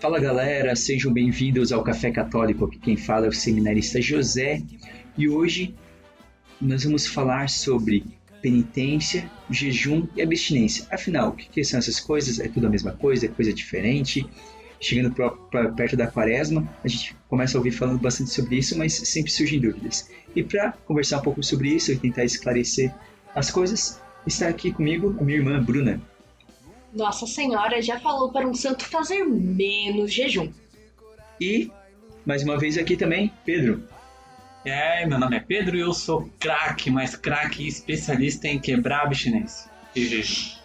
Fala galera, sejam bem-vindos ao Café Católico, aqui quem fala é o seminarista José e hoje nós vamos falar sobre penitência, jejum e abstinência. Afinal, o que são essas coisas? É tudo a mesma coisa? É coisa diferente? Chegando perto da quaresma, a gente começa a ouvir falando bastante sobre isso, mas sempre surgem dúvidas. E para conversar um pouco sobre isso e tentar esclarecer as coisas, está aqui comigo a minha irmã Bruna. Nossa Senhora já falou para um santo fazer menos jejum. E, mais uma vez aqui também, Pedro. Meu nome é Pedro e eu sou craque, mas craque especialista em quebrar abstinência e jejum.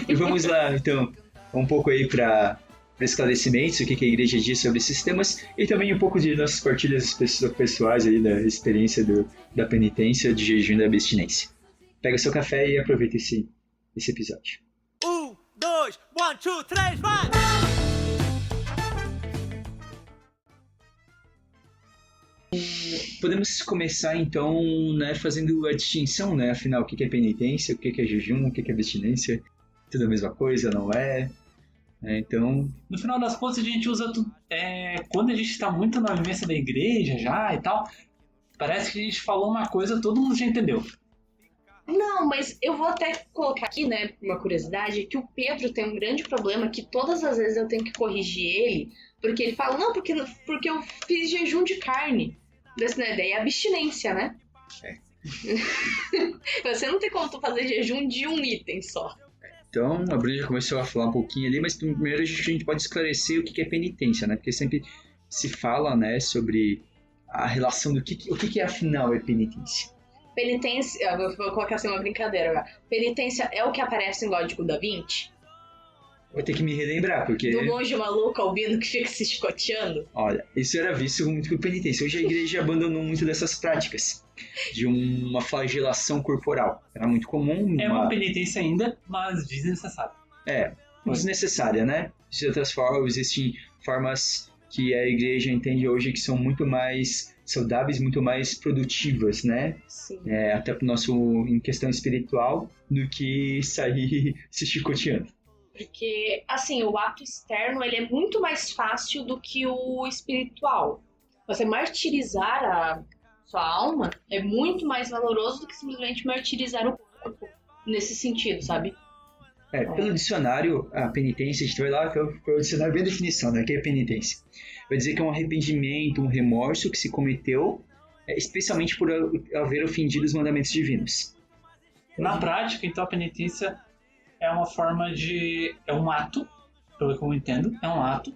E vamos lá, então, um pouco aí para esclarecimentos, o que a igreja diz sobre esses temas e também um pouco de nossas partilhas pessoais aí da experiência da penitência, de jejum e da abstinência. Pega seu café e aproveita esse episódio. 1, 2, 1, 2, 3, vai! Podemos começar então, né, fazendo a distinção, né, afinal, o que é penitência, o que é jejum, o que é abstinência, tudo a mesma coisa, não é? Então... No final das contas, a gente usa tudo. Quando a gente está muito na vivência da igreja já e tal, parece que a gente falou uma coisa, todo mundo já entendeu. Não, mas eu vou até colocar aqui, né, uma curiosidade, que o Pedro tem um grande problema que todas as vezes eu tenho que corrigir ele, porque ele fala, não, porque eu fiz jejum de carne. Daí é abstinência, né? Você não tem como tu fazer jejum de um item só. Então, a Bruna já começou a falar um pouquinho ali, mas primeiro a gente pode esclarecer o que é penitência, né? Porque sempre se fala, né, sobre a relação do o que afinal é penitência. Penitência, eu vou colocar assim uma brincadeira agora. Penitência é o que aparece em Código da Vinci? Vou ter que me relembrar, porque... Do monge maluco albino que fica se escoteando? Olha, isso era visto muito por penitência. Hoje a igreja abandonou muito dessas práticas, de uma flagelação corporal. Era muito comum... É uma penitência ainda, mas desnecessária. Desnecessária, né? De outras formas, existem formas que a igreja entende hoje que são muito mais saudáveis, muito mais produtivas, né? Sim. Até pro nosso, em questão espiritual, do que sair se chicoteando. Porque, assim, o ato externo, ele é muito mais fácil do que o espiritual. Você martirizar a sua alma é muito mais valoroso do que simplesmente martirizar o corpo, nesse sentido, sabe? Pelo dicionário, a penitência, a gente vai lá, que é o dicionário bem a definição, né? Que é penitência. Vai dizer que é um arrependimento, um remorso que se cometeu, especialmente por haver ofendido os mandamentos divinos. Na prática, então, a penitência é uma forma de... É um ato, pelo que eu entendo, é um ato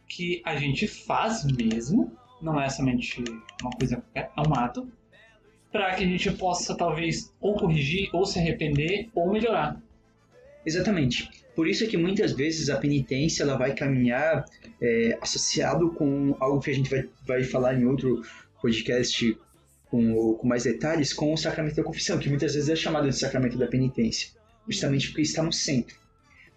que a gente faz mesmo, não é somente uma coisa qualquer, é um ato, para que a gente possa, talvez, ou corrigir, ou se arrepender, ou melhorar. Exatamente. Por isso é que muitas vezes a penitência ela vai caminhar associado com algo que a gente vai falar em outro podcast com mais detalhes, com o sacramento da confissão, que muitas vezes é chamado de sacramento da penitência, justamente porque está no centro.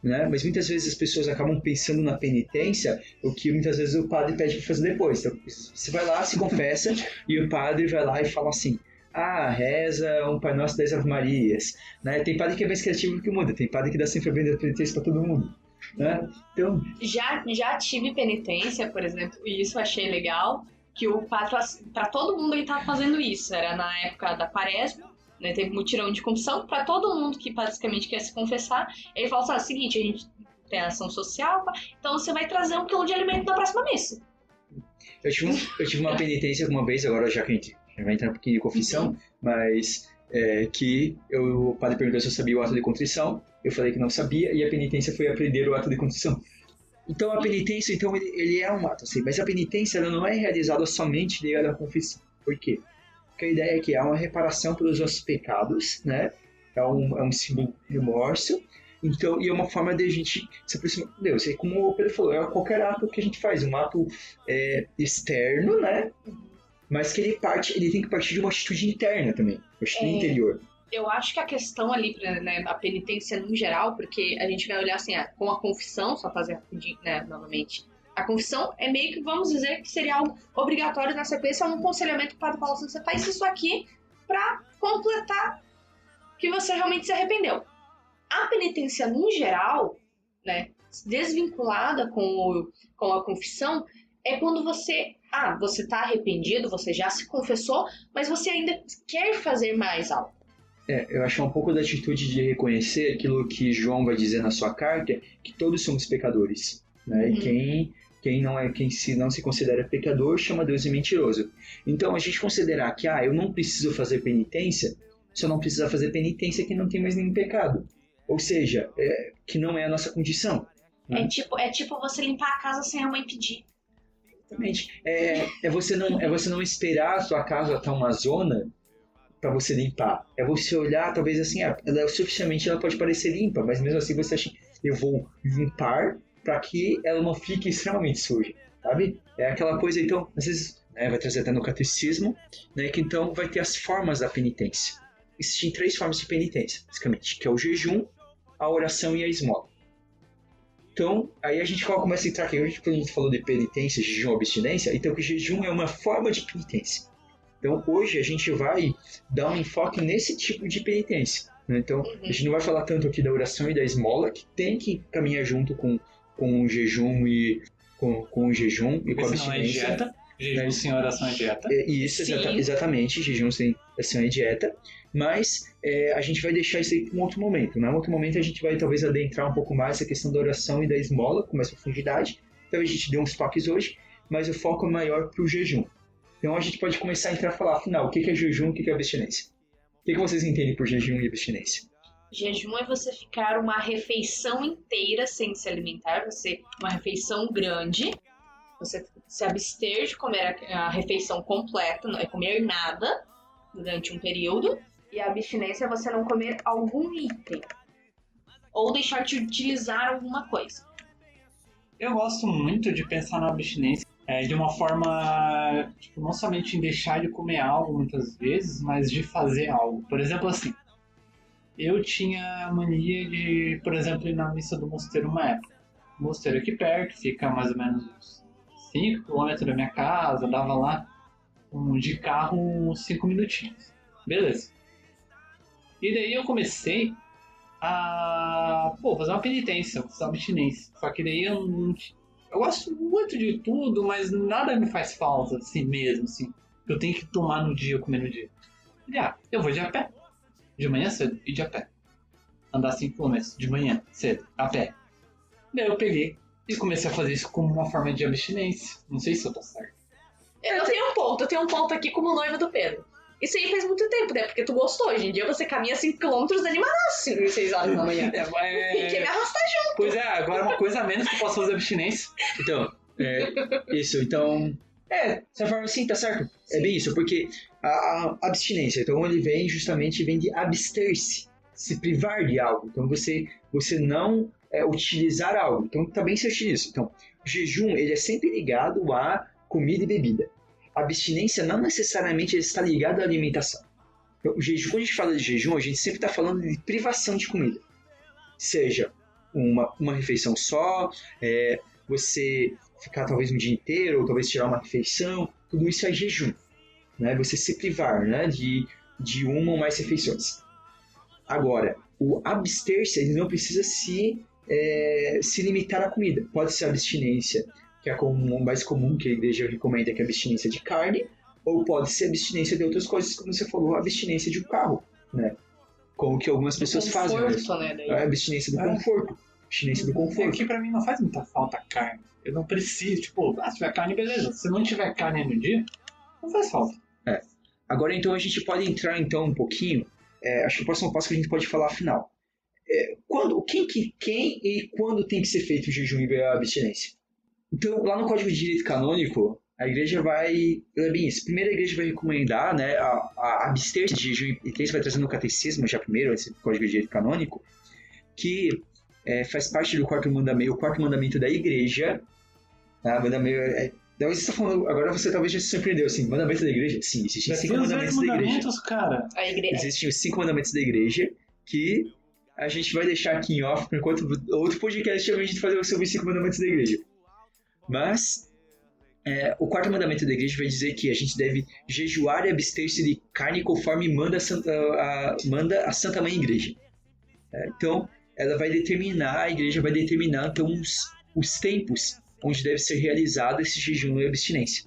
Né? Mas muitas vezes as pessoas acabam pensando na penitência, o que muitas vezes o padre pede para fazer depois. Então, você vai lá, se confessa, e o padre vai lá e fala assim: reza um Pai Nosso 10 Ave Marias. Né? Tem padre que é mais criativo do que muda, tem padre que dá sempre a bem da penitência para todo mundo. Né? Então... Já tive penitência, por exemplo, e isso eu achei legal, que o padre, para todo mundo ele estava fazendo isso. Era na época da quaresma, né? Teve mutirão de confissão, para todo mundo que basicamente quer se confessar. Ele falou assim: seguinte, a gente tem ação social, então você vai trazer 1 quilo de alimento na próxima missa. Eu tive uma penitência uma vez, agora já que a gente vai entrar um pouquinho de confissão, mas que o padre perguntou se eu sabia o ato de contrição, eu falei que não sabia, e a penitência foi aprender o ato de contrição. Então a penitência, ele é um ato, assim, mas a penitência ela não é realizada somente dentro da confissão. Por quê? Porque a ideia é que há uma reparação pelos nossos pecados, né? É um símbolo de remorso, então, e é uma forma de a gente se aproximar de Deus. E como o Pedro falou, é qualquer ato que a gente faz, um ato externo, né? Mas que ele tem que partir de uma atitude interna também, uma atitude interior. Eu acho que a questão ali, né, a penitência no geral, porque a gente vai olhar assim, com a confissão, só fazer rapidinho, né, novamente. A confissão é meio que, vamos dizer, que seria algo obrigatório na sequência, um aconselhamento que o padre fala assim: você faz isso aqui pra completar que você realmente se arrependeu. A penitência no geral, né, desvinculada com a confissão é quando você está arrependido, você já se confessou, mas você ainda quer fazer mais algo. Eu acho um pouco da atitude de reconhecer aquilo que João vai dizer na sua carta, que todos somos pecadores, né? E quem não se considera pecador chama Deus de mentiroso. Então, a gente considerar que eu não preciso fazer penitência, só não precisa fazer penitência quem não tem mais nenhum pecado. Ou seja, que não é a nossa condição. Né? É tipo você limpar a casa sem a mãe pedir. Exatamente. É você não esperar a sua casa estar uma zona para você limpar. É você olhar, talvez assim, ela é suficientemente, ela pode parecer limpa, mas mesmo assim você acha, eu vou limpar para que ela não fique extremamente suja, sabe? É aquela coisa, então, às vezes, vai trazer até no catecismo, né, que então vai ter as formas da penitência. Existem 3 formas de penitência, basicamente, que é o jejum, a oração e a esmola. Então, aí a gente começa a entrar aqui, hoje quando a gente falou de penitência, jejum, abstinência, então que jejum é uma forma de penitência. Então, hoje a gente vai dar um enfoque nesse tipo de penitência. Né? Então, a gente não vai falar tanto aqui da oração e da esmola, que tem que caminhar junto com o jejum e com o jejum e com a abstinência. Não é dieta. Jejum sem oração é dieta. Isso, exatamente. Jejum sem oração é dieta. Mas a gente vai deixar isso aí para um outro momento. Em outro momento a gente vai talvez adentrar um pouco mais essa questão da oração e da esmola, com mais profundidade. Talvez a gente dê uns toques hoje, mas o foco é maior para o jejum. Então a gente pode começar a entrar e falar, afinal, o que é jejum e o que é abstinência? O que vocês entendem por jejum e abstinência? Jejum é você ficar uma refeição inteira sem se alimentar, uma refeição grande, você se abster de comer a refeição completa, não é comer nada durante um período, e a abstinência é você não comer algum item, ou deixar de utilizar alguma coisa. Eu gosto muito de pensar na abstinência de uma forma, não somente em deixar de comer algo muitas vezes, mas de fazer algo. Por exemplo, assim, eu tinha a mania de, por exemplo, ir na missa do mosteiro uma época. O mosteiro aqui perto, fica mais ou menos uns 5 km da minha casa, dava lá de carro uns 5 minutinhos. Beleza. E daí eu comecei a fazer uma penitência, uma abstinência. Só que daí eu gosto muito de tudo, mas nada me faz falta assim mesmo, assim. Eu tenho que tomar no dia, comer no dia. Eu vou de a pé. De manhã cedo e de a pé. Andar 5 km de manhã cedo, a pé. Daí eu peguei e comecei a fazer isso como uma forma de abstinência. Não sei se eu tô certo. Eu tenho um ponto aqui como noiva do Pedro. Isso aí faz muito tempo, né? Porque tu gostou. Hoje em dia você caminha 5 km animadaço, 5 e 6 horas da manhã. E quer me arrastar junto. Pois é, agora uma coisa a menos que eu posso fazer abstinência. Então, isso. Então, dessa forma sim, tá certo. Sim. É bem isso, porque a abstinência, então ele vem de abster-se, se privar de algo. Então você não utilizar algo. Então tá bem certinho isso. Então, o jejum, ele é sempre ligado a comida e bebida. A abstinência não necessariamente está ligada à alimentação. Então, o jejum, quando a gente fala de jejum, a gente sempre está falando de privação de comida. Seja uma refeição só, você ficar talvez um dia inteiro, ou talvez tirar uma refeição, tudo isso é jejum. Né? Você se privar, né? de uma ou mais refeições. Agora, o abster-se, ele não precisa se limitar à comida. Pode ser abstinência, que é o mais comum que a igreja recomenda, que é a abstinência de carne, ou pode ser abstinência de outras coisas, como você falou, a abstinência de um carro, né? Como que algumas pessoas fazem. Né? A abstinência do conforto. Abstinência do conforto. Aqui pra mim não faz muita falta carne. Eu não preciso, se tiver carne, beleza. Se não tiver carne no dia, não faz falta. Agora, então, a gente pode entrar, então, um pouquinho, acho que o próximo passo que a gente pode falar afinal. Quem e quando tem que ser feito o jejum e a abstinência? Então, lá no Código de Direito Canônico, a igreja vai... bem isso. Primeiro, a igreja vai recomendar, né, a abster-se de jejum e penitência, vai trazer no catecismo, já primeiro, esse Código de Direito Canônico, que faz parte do quarto mandamento da igreja. Tá? Você está falando, agora você talvez já se surpreendeu, assim, mandamento da igreja? Sim, existem 5 mandamentos da igreja. Cara. Existem os 5 mandamentos da igreja, que a gente vai deixar aqui em off, por enquanto outro podcast a gente fazer sobre os 5 mandamentos da igreja. Mas o quarto mandamento da igreja vai dizer que a gente deve jejuar e abster-se de carne conforme manda a Santa Mãe Igreja. Então, a igreja vai determinar, então, os tempos onde deve ser realizado esse jejum e abstinência.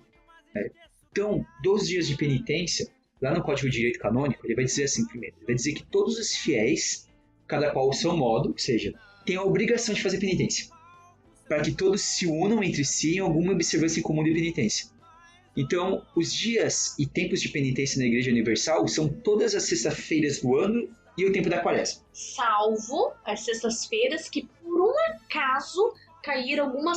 Né? Então, 12 dias de penitência, lá no Código de Direito Canônico, ele vai dizer assim primeiro, ele vai dizer que todos os fiéis, cada qual o seu modo, ou seja, têm a obrigação de fazer penitência, para que todos se unam entre si em alguma observância em comum de penitência. Então, os dias e tempos de penitência na Igreja Universal são todas as sextas-feiras do ano e o tempo da quaresma. Salvo as sextas-feiras que, por um acaso, cair alguma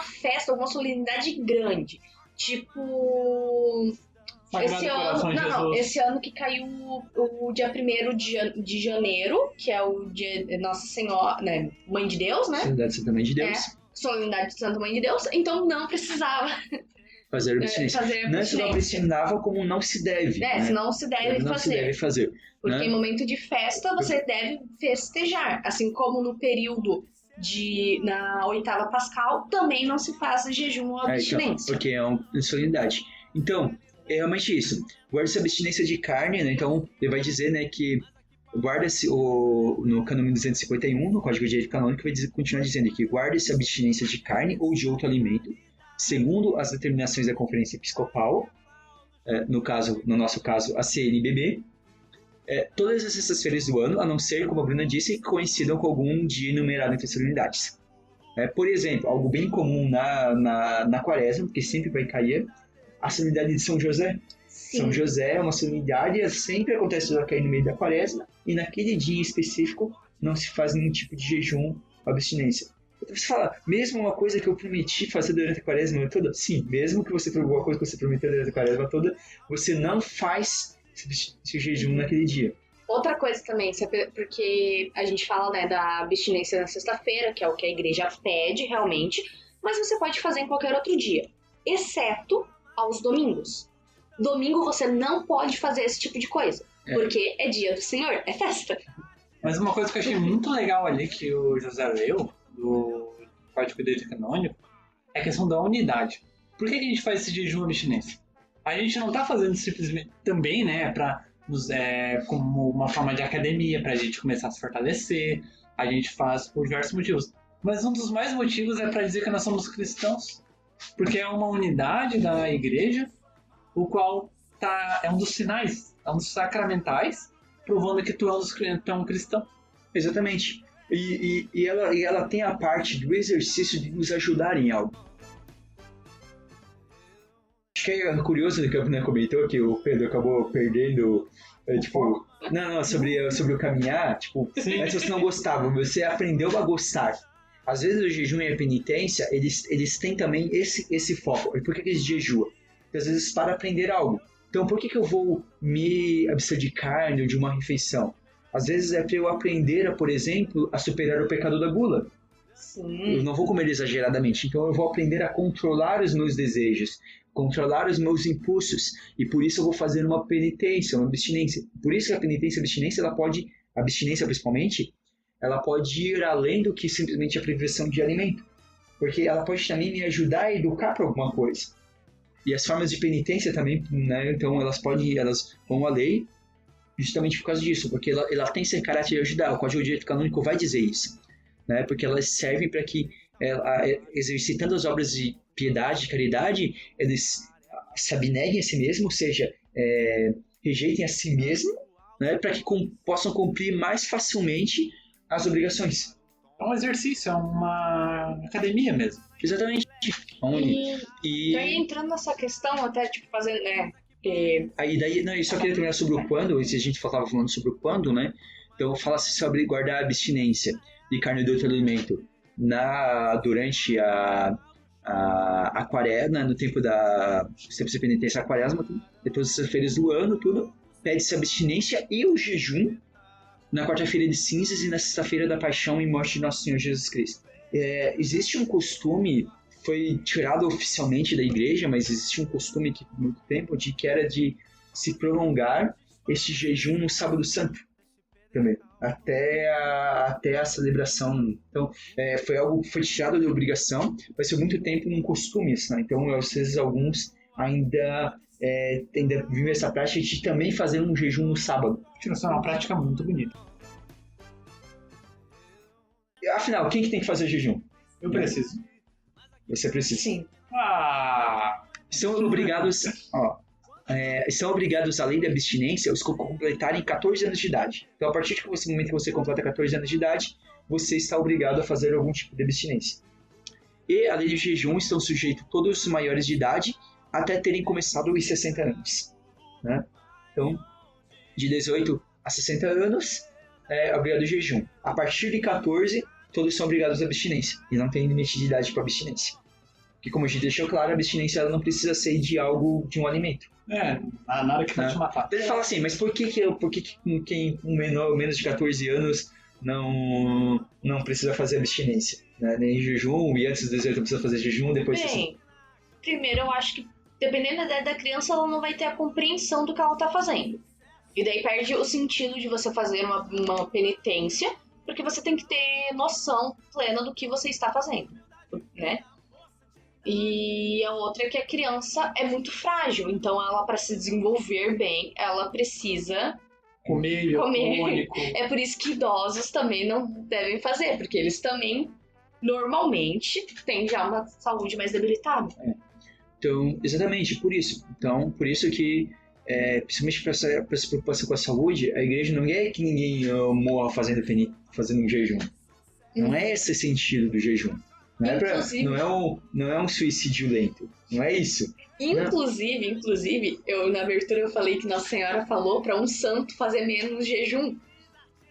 festa, alguma solenidade grande. Tipo... Esse ano que caiu o dia 1º de janeiro, que é o dia de Nossa Senhora, né, Mãe de Deus, né? Solenidade de Santa Mãe de Deus. Solenidade de Santa Mãe de Deus, então não precisava fazer abstinência. Não é só não precisava, como não se deve. Né? Se não se deve não fazer. Se deve fazer. Porque né? em momento de festa você deve festejar, assim como no período na oitava pascal também não se faz jejum ou abstinência. Então, porque é uma solenidade. Então, é realmente isso. Guarda-se a abstinência de carne, né? Então, ele vai dizer, né, que guarda-se no Cânone 251, no Código de Direito Canônico, vai continuar dizendo que guarda-se a abstinência de carne ou de outro alimento, segundo as determinações da Conferência Episcopal, no nosso caso, a CNBB, todas as sextas-feiras do ano, a não ser, como a Bruna disse, que coincidam com algum dia enumerado entre as solenidades. Por exemplo, algo bem comum na quaresma, porque sempre vai cair, a solenidade de São José. Sim. São José é uma solenidade, sempre acontece ela cair no meio da quaresma, e naquele dia específico não se faz nenhum tipo de jejum ou abstinência. Então você fala, mesmo uma coisa que eu prometi fazer durante a quaresma toda? Sim, mesmo que você alguma coisa que você prometeu durante a quaresma toda, você não faz esse jejum naquele dia. Outra coisa também, porque a gente fala, né, da abstinência na sexta-feira, que é o que a igreja pede realmente, mas você pode fazer em qualquer outro dia, exceto aos domingos. Domingo você não pode fazer esse tipo de coisa, porque é dia do Senhor, é festa. Mas uma coisa que eu achei muito legal ali que o José leu, do Código de Direito Canônico, é a questão da unidade. Por que a gente faz esse jejum abstinência? A gente não está fazendo simplesmente também, né, como uma forma de academia, para a gente começar a se fortalecer, a gente faz por diversos motivos. Mas um dos mais motivos é para dizer que nós somos cristãos, porque é uma unidade da igreja, o qual é um dos sinais, é um dos sacramentais, provando que tu é um cristão. Exatamente. E ela tem a parte do exercício de nos ajudar em algo. Acho que é curioso que a Bruna comentou que o Pedro acabou perdendo, sobre o caminhar, mas você não gostava, você aprendeu a gostar. Às vezes o jejum e a penitência, eles têm também esse foco. E por que eles jejuam? Porque às vezes para aprender algo. Então por que eu vou me abster de carne ou de uma refeição? Às vezes é para eu aprender, por exemplo, a superar o pecado da gula. Sim. Eu não vou comer exageradamente, então eu vou aprender a controlar os meus desejos, controlar os meus impulsos, e por isso eu vou fazer uma penitência, uma abstinência. Por isso que a penitência e a abstinência, a abstinência principalmente, ela pode ir além do que simplesmente a privação de alimento, porque ela pode também me ajudar a educar para alguma coisa. E as formas de penitência também, né, então elas vão além, justamente por causa disso, porque ela tem esse caráter de ajudar. O Código de Direito Canônico vai dizer isso, né, porque elas servem para que, exercitando as obras de piedade, de caridade, eles se abneguem a si mesmo, ou seja, rejeitem a si mesmo, né, para que possam cumprir mais facilmente as obrigações. É um exercício, é uma academia mesmo. Exatamente. E daí entrando nessa questão, até fazendo, né? Eu só queria terminar sobre o quando, se a gente estava falando sobre o quando, né? Então fala-se sobre guardar a abstinência de carne de outro alimento durante a quaresma, no tempo dos tempos de penitência, a quaresma, depois das feiras do ano, tudo, pede-se abstinência e o jejum na quarta-feira de cinzas e na sexta-feira da paixão e morte de Nosso Senhor Jesus Cristo. Existe um costume, foi tirado oficialmente da igreja, mas existe um costume que por muito tempo que era de se prolongar este jejum no sábado santo também, até a celebração. Então, foi algo que foi tirado de obrigação, mas foi muito tempo num costume, né? Então, às vezes, alguns ainda vivem essa prática de também fazer um jejum no sábado. Isso é uma prática muito bonita. Afinal, quem que tem que fazer jejum? Eu preciso. Você precisa. Sim. São obrigados, são obrigados, além da abstinência, os que completarem 14 anos de idade. Então, a partir do momento que você completa 14 anos de idade, você está obrigado a fazer algum tipo de abstinência. E a lei do jejum estão sujeitos todos os maiores de idade até terem começado os 60 anos. Né? Então, de 18 a 60 anos é obrigado ao jejum. A partir de 14, todos são obrigados à abstinência. E não tem limite de idade para abstinência. Porque, como a gente deixou claro, a abstinência ela não precisa ser de um alimento. Nada que vai te matar. Ele fala assim, mas por que quem com menos de 14 anos não precisa fazer abstinência? Né? Nem jejum, e antes dos 18 precisa fazer jejum, depois... Bem, primeiro eu acho que, dependendo da idade da criança, ela não vai ter a compreensão do que ela tá fazendo. E daí perde o sentido de você fazer uma penitência, porque você tem que ter noção plena do que você está fazendo, né? E a outra é que a criança é muito frágil, então ela, para se desenvolver bem, ela precisa comer. É por isso que idosos também não devem fazer, porque eles também, normalmente, têm já uma saúde mais debilitada. Então, exatamente, por isso. Então, por isso que, principalmente para essa preocupação com a saúde, a igreja não quer que ninguém morra fazendo um jejum. Não é esse sentido do jejum. Não é um suicídio lento. Não é isso. Inclusive, na abertura eu falei que Nossa Senhora falou para um santo fazer menos jejum.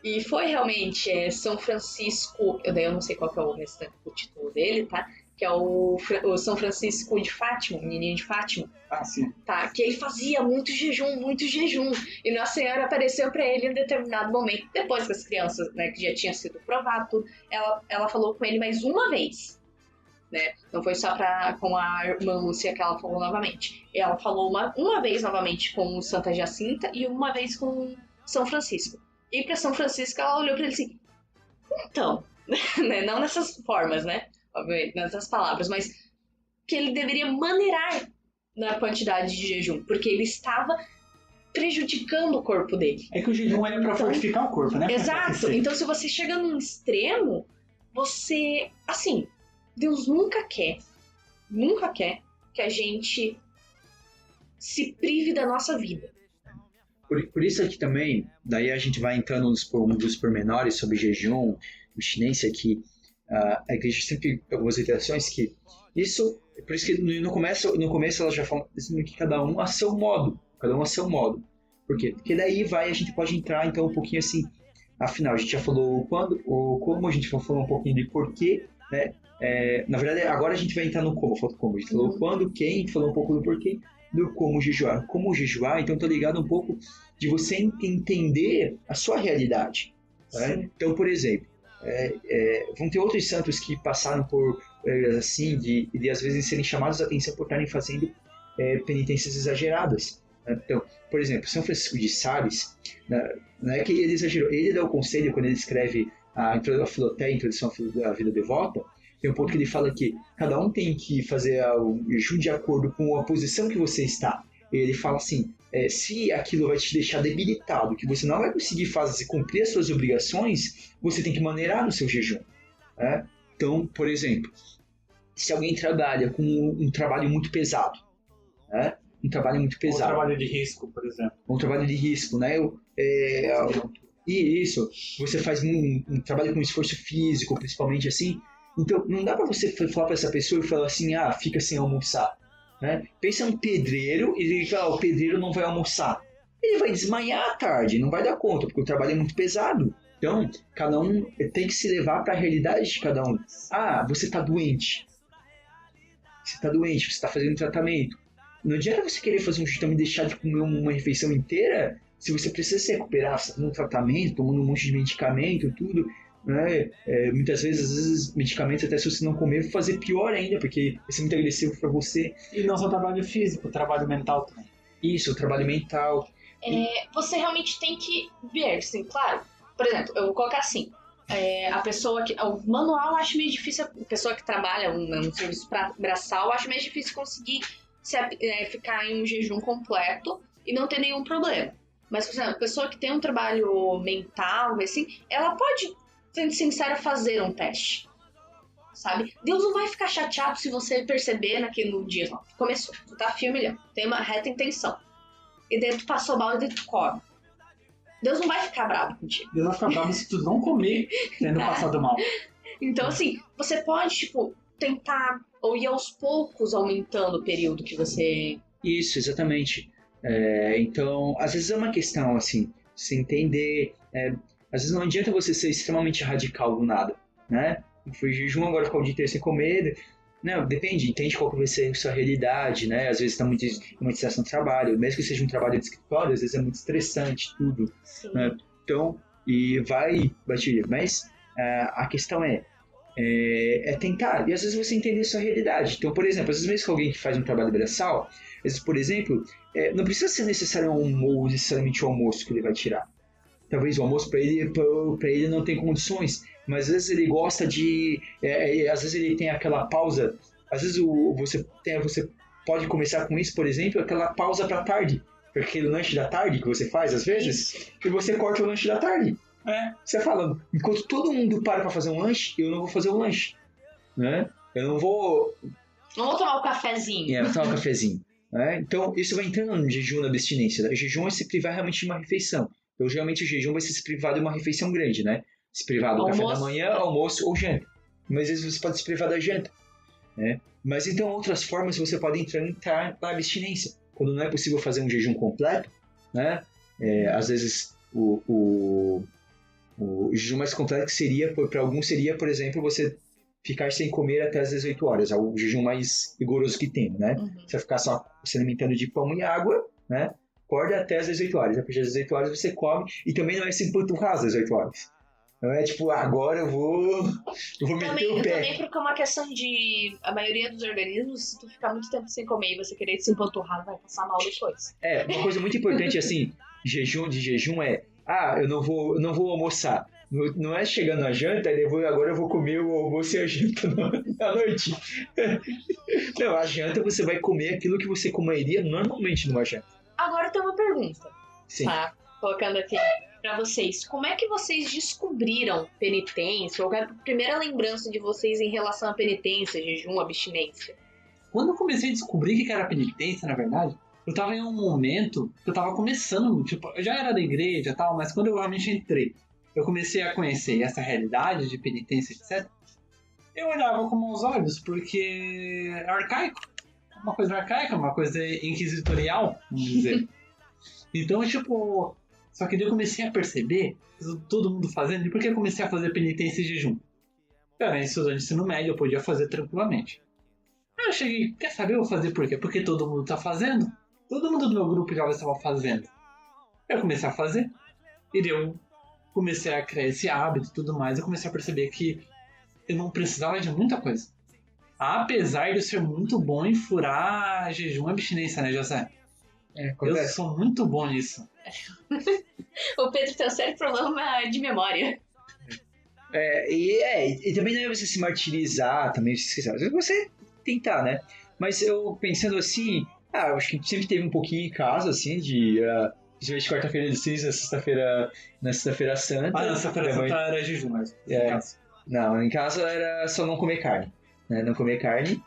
E foi realmente São Francisco, eu não sei qual que é o título dele, tá? Que é o São Francisco de Fátima, o menininho de Fátima. Sim. Tá, que ele fazia muito jejum. E Nossa Senhora apareceu para ele em um determinado momento, depois que as crianças, né, que já tinha sido provado tudo, ela falou com ele mais uma vez. Né? Não foi só com a irmã Lúcia que ela falou novamente. Ela falou uma vez novamente com Santa Jacinta e uma vez com São Francisco. E para São Francisco ela olhou para ele assim, então, né? Não nessas formas, né? Obviamente, nessas palavras, mas que ele deveria maneirar na quantidade de jejum, porque ele estava prejudicando o corpo dele. É que o jejum é para fortificar o corpo, né? Exato. Então se você chega num extremo, você, assim, Deus nunca quer que a gente se prive da nossa vida. Por isso aqui também, daí a gente vai entrando nos pormenores sobre jejum, abstinência, que a igreja sempre tem algumas interações que isso, por isso que no começo ela já fala que cada um a seu modo. Por quê? Porque daí a gente pode entrar então um pouquinho assim, afinal, a gente já falou como, a gente falou um pouquinho de porquê, né? Na verdade, agora a gente vai entrar no como. A gente falou quando, quem, falou um pouco do porquê, do como jejuar. Como jejuar, então tá ligado um pouco de você entender a sua realidade. Né? Então, por exemplo, vão ter outros santos que passaram por, assim, de às vezes serem chamados a atenção por estarem fazendo penitências exageradas. Né? Então, por exemplo, São Francisco de Sales, não é que ele exagerou, ele dá o conselho quando ele escreve a Filoteia, a Introdução à Vida Devota. Tem um ponto que ele fala que cada um tem que fazer o jejum de acordo com a posição que você está. Ele fala assim, se aquilo vai te deixar debilitado, que você não vai conseguir cumprir as suas obrigações, você tem que maneirar no seu jejum. Né? Então, por exemplo, se alguém trabalha com um trabalho muito pesado, né? Um trabalho de risco, por exemplo. Um trabalho de risco, né? E isso, você faz um trabalho com esforço físico, principalmente assim. Então, não dá pra você falar pra essa pessoa e falar assim, fica sem almoçar. Né? Pensa um pedreiro e ele fala, o pedreiro não vai almoçar. Ele vai desmaiar à tarde, não vai dar conta, porque o trabalho é muito pesado. Então, cada um tem que se levar para a realidade de cada um. Você tá doente. Você tá fazendo um tratamento. Não adianta você querer fazer um jejum e deixar de comer uma refeição inteira se você precisa se recuperar, fazendo um tratamento, tomando um monte de medicamento, tudo. Né? Muitas vezes, medicamentos, até se você não comer, vai fazer pior ainda, porque vai ser muito agressivo para você. E não só trabalho físico, trabalho mental também. Isso, trabalho mental. Você realmente tem que ver, sim, claro. Por exemplo, eu vou colocar assim, a pessoa que... O manual eu acho meio difícil, a pessoa que trabalha um serviço braçal, eu acho meio difícil conseguir ficar em um jejum completo e não ter nenhum problema. Mas, por exemplo, a pessoa que tem um trabalho mental, assim, ela pode sendo sincero, fazer um teste. Sabe? Deus não vai ficar chateado se você perceber naquele dia. Ó, começou, tu tá firme, tem uma reta intenção. E daí tu passou mal e daí tu come. Deus não vai ficar bravo contigo. Deus vai ficar bravo se tu não comer tendo passado mal. Então, assim, você pode, tipo, tentar ou ir aos poucos aumentando o período que você... Isso, exatamente. Então, às vezes é uma questão, assim, se entender... às vezes não adianta você ser extremamente radical do nada, né? Foi jejum, agora ficar o dia inteiro sem comer. Não, depende, entende qual que vai ser a sua realidade, né? Às vezes está muito estresse no trabalho, mesmo que seja um trabalho de escritório, às vezes é muito estressante, tudo. Né? Então, e vai bater. Mas a questão é tentar, e às vezes você entender a sua realidade. Então, por exemplo, às vezes mesmo que alguém que faz um trabalho braçal, às vezes, por exemplo, não precisa ser necessariamente o almoço que ele vai tirar. Talvez o almoço para ele não tem condições, mas às vezes ele gosta de... às vezes ele tem aquela pausa, às vezes você pode começar com isso, por exemplo, aquela pausa para tarde, aquele lanche da tarde que você faz às vezes, e você corta o lanche da tarde. Você fala, enquanto todo mundo para fazer um lanche, eu não vou fazer um lanche. Né? Eu não vou... Não vou tomar um cafezinho. Vou tomar um cafezinho. Né? Então isso vai entrando no jejum, na abstinência. Né? O jejum é se privar realmente de uma refeição. Então, geralmente, o jejum vai ser se privar de uma refeição grande, né? Se privar do café da manhã, almoço ou janta. Mas, às vezes, você pode se privar da janta, né? Mas, então, outras formas você pode entrar na abstinência. Quando não é possível fazer um jejum completo, né? Às vezes, o jejum mais completo que seria, para alguns, seria, por exemplo, você ficar sem comer até as 18 horas. É o jejum mais rigoroso que tem, né? Você vai ficar só se alimentando de pão e água, né? Acorda até as 18 horas. A partir das 18 horas você come e também não é se empanturrar às 18 horas. Não é tipo, agora eu vou meter o pé. Também porque é uma questão de... A maioria dos organismos, se tu ficar muito tempo sem comer e você querer se empanturrar, vai passar mal depois. Uma coisa muito importante, assim, de jejum eu não vou almoçar. Não é chegando na janta, agora eu vou comer o almoço e a janta à noite. Não, a janta você vai comer aquilo que você comeria normalmente numa janta. Agora tem uma pergunta. Sim. Tá? Colocando aqui pra vocês. Como é que vocês descobriram penitência? Ou a primeira lembrança de vocês em relação à penitência, jejum, abstinência? Quando eu comecei a descobrir o que era penitência, na verdade, eu tava em um momento que eu tava começando, tipo, eu já era da igreja e tal, mas quando eu realmente entrei, eu comecei a conhecer essa realidade de penitência, etc. Eu olhava com maus olhos, porque é arcaico. Uma coisa arcaica, uma coisa inquisitorial, vamos dizer. Então, tipo... Só que daí eu comecei a perceber, todo mundo fazendo, e por que eu comecei a fazer penitência e jejum? Eu era estudante de ensino médio, eu podia fazer tranquilamente. Aí eu cheguei, quer saber, eu vou fazer por quê? Porque todo mundo tá fazendo. Todo mundo do meu grupo já estava fazendo. Eu comecei a fazer, e daí eu comecei a criar esse hábito e tudo mais, eu comecei a perceber que eu não precisava de muita coisa. Apesar de eu ser muito bom em furar jejum e abstinência, né, José? Eu sou muito bom nisso. O Pedro tem um sério problema de memória. E também não é você se martirizar, também se esquecer. Às vezes você tentar, né? Mas eu pensando assim, eu acho que sempre teve um pouquinho em casa, assim, principalmente quarta-feira de cinza, na sexta-feira santa. Na sexta-feira santa era jejum, mas não, em casa era só não comer carne. Né? Não comer carne,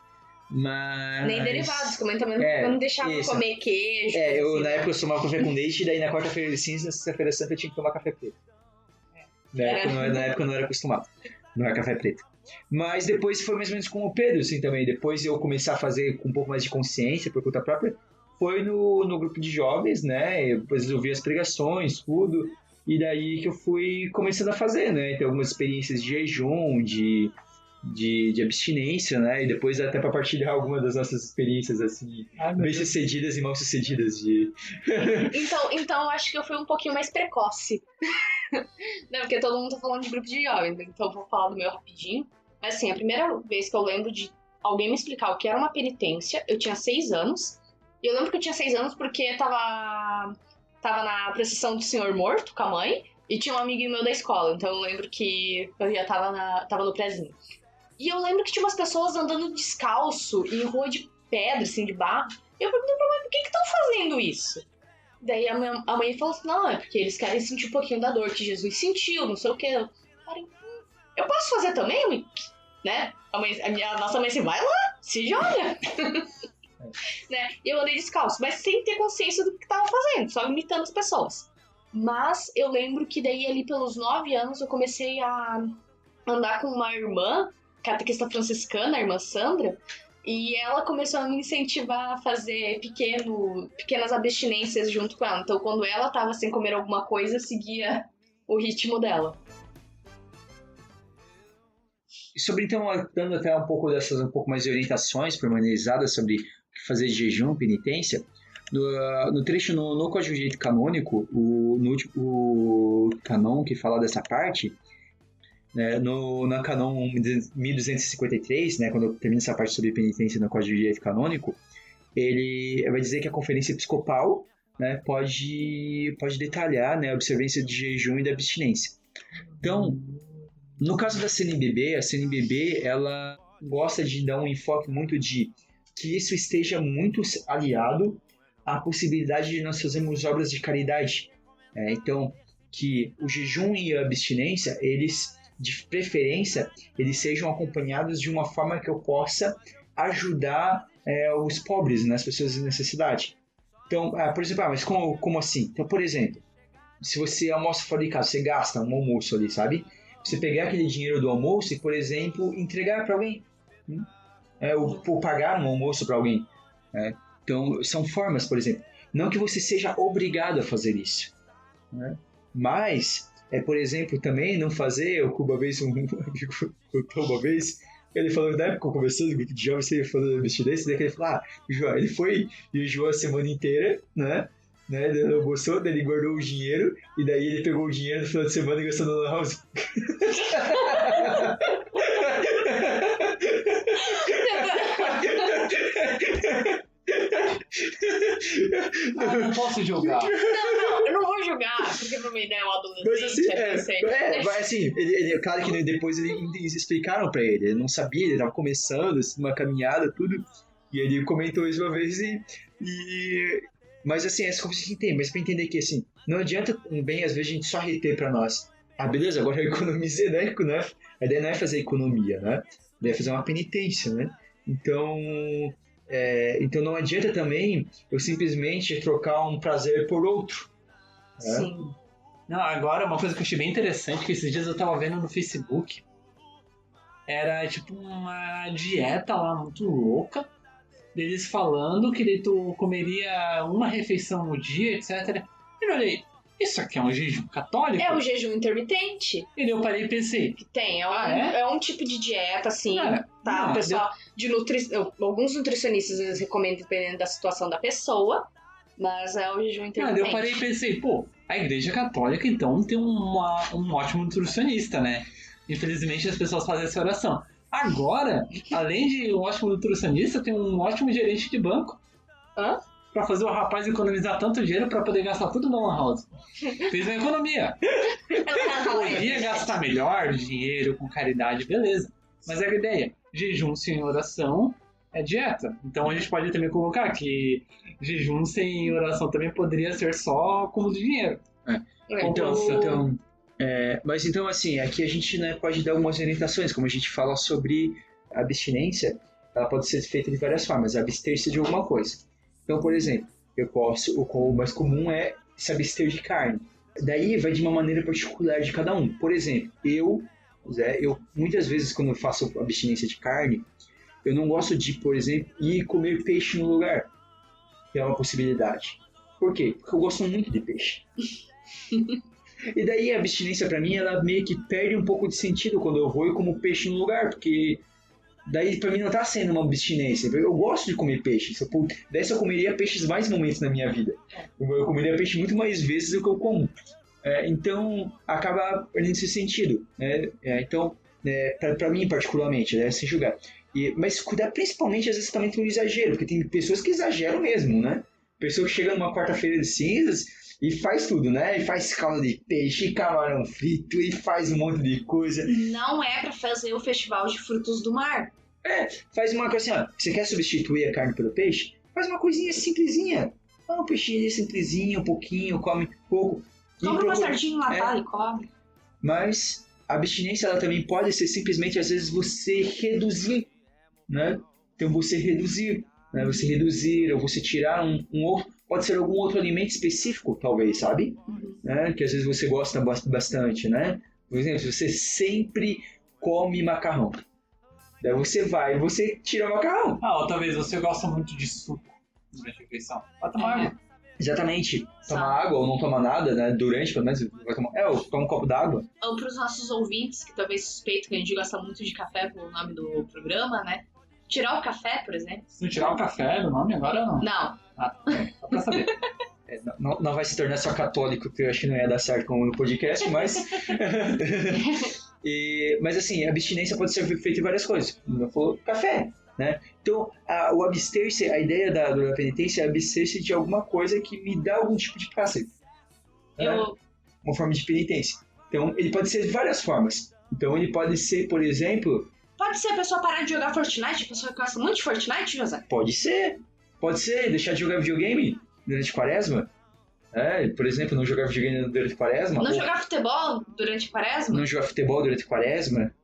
mas... Nem derivados, como também não deixava comer queijo. Na época eu tomava café com leite, e daí na quarta-feira de cinza, na sexta-feira santa eu tinha que tomar café preto. Na época eu não era acostumado, não era café preto. Mas depois foi mais ou menos com o Pedro, assim, também. Depois eu comecei a fazer com um pouco mais de consciência, por conta própria, foi no grupo de jovens, né? Depois eu vi as pregações, tudo, e daí que eu fui começando a fazer, né? Então algumas experiências de jejum, de abstinência, né? E depois até para partilhar algumas das nossas experiências, assim, bem sucedidas e mal sucedidas. Então, eu acho que eu fui um pouquinho mais precoce. Não, porque todo mundo tá falando de grupo de jovens, então eu vou falar do meu rapidinho. Mas assim, a primeira vez que eu lembro de alguém me explicar o que era uma penitência, eu tinha 6 anos. E eu lembro que eu tinha 6 anos porque tava na procissão do Senhor Morto com a mãe, e tinha um amiguinho meu da escola, então eu lembro que eu já tava no prézinho. E eu lembro que tinha umas pessoas andando descalço em rua de pedra, assim, de barro. E eu perguntei pra mãe, por que estão fazendo isso? Daí a mãe falou assim, não, é porque eles querem sentir um pouquinho da dor que Jesus sentiu, não sei o quê. Eu falei, eu posso fazer também, né? A nossa mãe, você vai lá, se joga. Né? E eu andei descalço, mas sem ter consciência do que tava fazendo, só imitando as pessoas. Mas eu lembro que daí ali pelos 9 anos eu comecei a andar com uma irmã, catequista franciscana, a irmã Sandra, e ela começou a me incentivar a fazer pequenas abstinências junto com ela. Então quando ela tava sem comer alguma coisa, eu seguia o ritmo dela. E sobre, então, dando até um pouco mais de orientações pormenorizadas sobre o que fazer de jejum, penitência, no trecho no Código de Direito Canônico, o canon que fala dessa parte, né, na canon 1253, né, quando termina essa parte sobre penitência no Código de Direito Canônico, ele vai dizer que a Conferência Episcopal, né, pode detalhar, né, a observância de jejum e da abstinência. Então, no caso da CNBB, a CNBB ela gosta de dar um enfoque muito de que isso esteja muito aliado à possibilidade de nós fazermos obras de caridade. Então, que o jejum e a abstinência, eles, de preferência, eles sejam acompanhados de uma forma que eu possa ajudar os pobres, né, as pessoas em necessidade. Então, por exemplo, mas como assim? Então, por exemplo, se você almoça fora de casa, você gasta um almoço ali, sabe? Você pegar aquele dinheiro do almoço e, por exemplo, entregar para alguém. Ou pagar um almoço para alguém. Então, são formas, por exemplo. Não que você seja obrigado a fazer isso. Né? Mas, por exemplo, também não fazer... Uma vez, um amigo contou uma vez... Ele falou, na época, conversando com o grupo de jovens, ele falou da abstinência, daí ele falou, João, ele foi jejuou a semana inteira, né? Ele almoçou, daí ele guardou o dinheiro, e daí ele pegou o dinheiro no final de semana e gastou no house. Não posso julgar. Não, eu não vou julgar, porque pra mim é um adolescente. Mas assim, ele, claro que depois eles explicaram pra ele, ele não sabia, ele tava começando, uma caminhada, tudo, e ele comentou isso uma vez mas assim, essa coisa que tem, mas pra entender que assim, não adianta bem às vezes a gente só reter pra nós. Beleza, agora eu economizei, né? A ideia não é fazer economia, né? A ideia é fazer uma penitência, né? Então não adianta também eu simplesmente trocar um prazer por outro. Né? Sim. Não, agora uma coisa que eu achei bem interessante, que esses dias eu tava vendo no Facebook, era tipo uma dieta lá muito louca, deles falando que tu comeria uma refeição no dia, etc. E eu olhei, isso aqui é um jejum católico? É o jejum intermitente. E eu parei e pensei... Que tem, é um tipo de dieta, assim, tá? O pessoal, alguns nutricionistas eles recomendam dependendo da situação da pessoa, mas é o jejum intermitente. Eu parei e pensei, a Igreja Católica, então, tem um ótimo nutricionista, né? Infelizmente, as pessoas fazem essa oração. Agora, além de um ótimo nutricionista, tem um ótimo gerente de banco. Pra fazer o rapaz economizar tanto dinheiro pra poder gastar tudo no Lan House. Fez uma economia. Podia gastar melhor dinheiro com caridade, beleza. Mas é a ideia, jejum sem oração é dieta. Então a gente pode também colocar que jejum sem oração também poderia ser só acúmulo de dinheiro. Mas então, assim, aqui a gente, né, pode dar algumas orientações, como a gente fala sobre a abstinência, ela pode ser feita de várias formas, abster-se de alguma coisa. Então, por exemplo, o mais comum é se abster de carne. Daí vai de uma maneira particular de cada um. Por exemplo, eu muitas vezes quando eu faço abstinência de carne, eu não gosto de, por exemplo, ir comer peixe no lugar. Que é uma possibilidade. Por quê? Porque eu gosto muito de peixe. E daí a abstinência pra mim, ela meio que perde um pouco de sentido quando eu vou e como peixe no lugar, porque daí pra mim não tá sendo uma abstinência. Eu gosto de comer peixe. Daí eu comeria peixes mais momentos na minha vida. Eu comeria peixe muito mais vezes do que eu como. Então acaba perdendo esse sentido. Então, pra mim particularmente, sem julgar. Mas cuidar principalmente às vezes também com o exagero, porque tem pessoas que exageram mesmo, né? Pessoa que chega numa quarta-feira de cinzas e faz tudo, né? E faz caldo de peixe, camarão frito, e faz um monte de coisa. Não é pra fazer o festival de frutos do mar. Faz uma coisa assim, você quer substituir a carne pelo peixe? Faz uma coisinha simplesinha. Um peixinho simplesinho, um pouquinho, come pouco. Compra uma sardinha enlatada e come. Mas A abstinência ela também pode ser simplesmente, às vezes, você reduzir, né? Então, você reduzir, né? Você reduzir ou você tirar um outro... Pode ser algum outro alimento específico, talvez, sabe? Né? Que às vezes você gosta bastante, né? Por exemplo, se você sempre come macarrão. Daí você tira o macarrão. Ou talvez você gosta muito de suco durante a refeição. Vai tomar água. Exatamente. Tomar água ou não tomar nada, né? Durante, pelo menos, vai tomar... eu tomo um copo d'água. Ou para os nossos ouvintes, que talvez suspeitam que a gente gosta muito de café pelo nome do programa, né? Tirar o café, por exemplo. Se não tirar o café do nome, agora não. Não. Só pra saber. Não vai se tornar só católico, que eu acho que não ia dar certo como no podcast, mas... Mas assim, a abstinência pode ser feita em várias coisas. Como eu falou, café, né? Então, o abster-se, a ideia da penitência é abster-se de alguma coisa que me dá algum tipo de prazer. Uma forma de penitência. Então, ele pode ser de várias formas. Então, ele pode ser, por exemplo... Pode ser a pessoa parar de jogar Fortnite? A pessoa que gosta muito de Fortnite, José? Pode ser, deixar de jogar videogame durante a quaresma. Por exemplo, não jogar videogame durante a quaresma. Não jogar futebol durante a quaresma? Não jogar futebol durante a quaresma.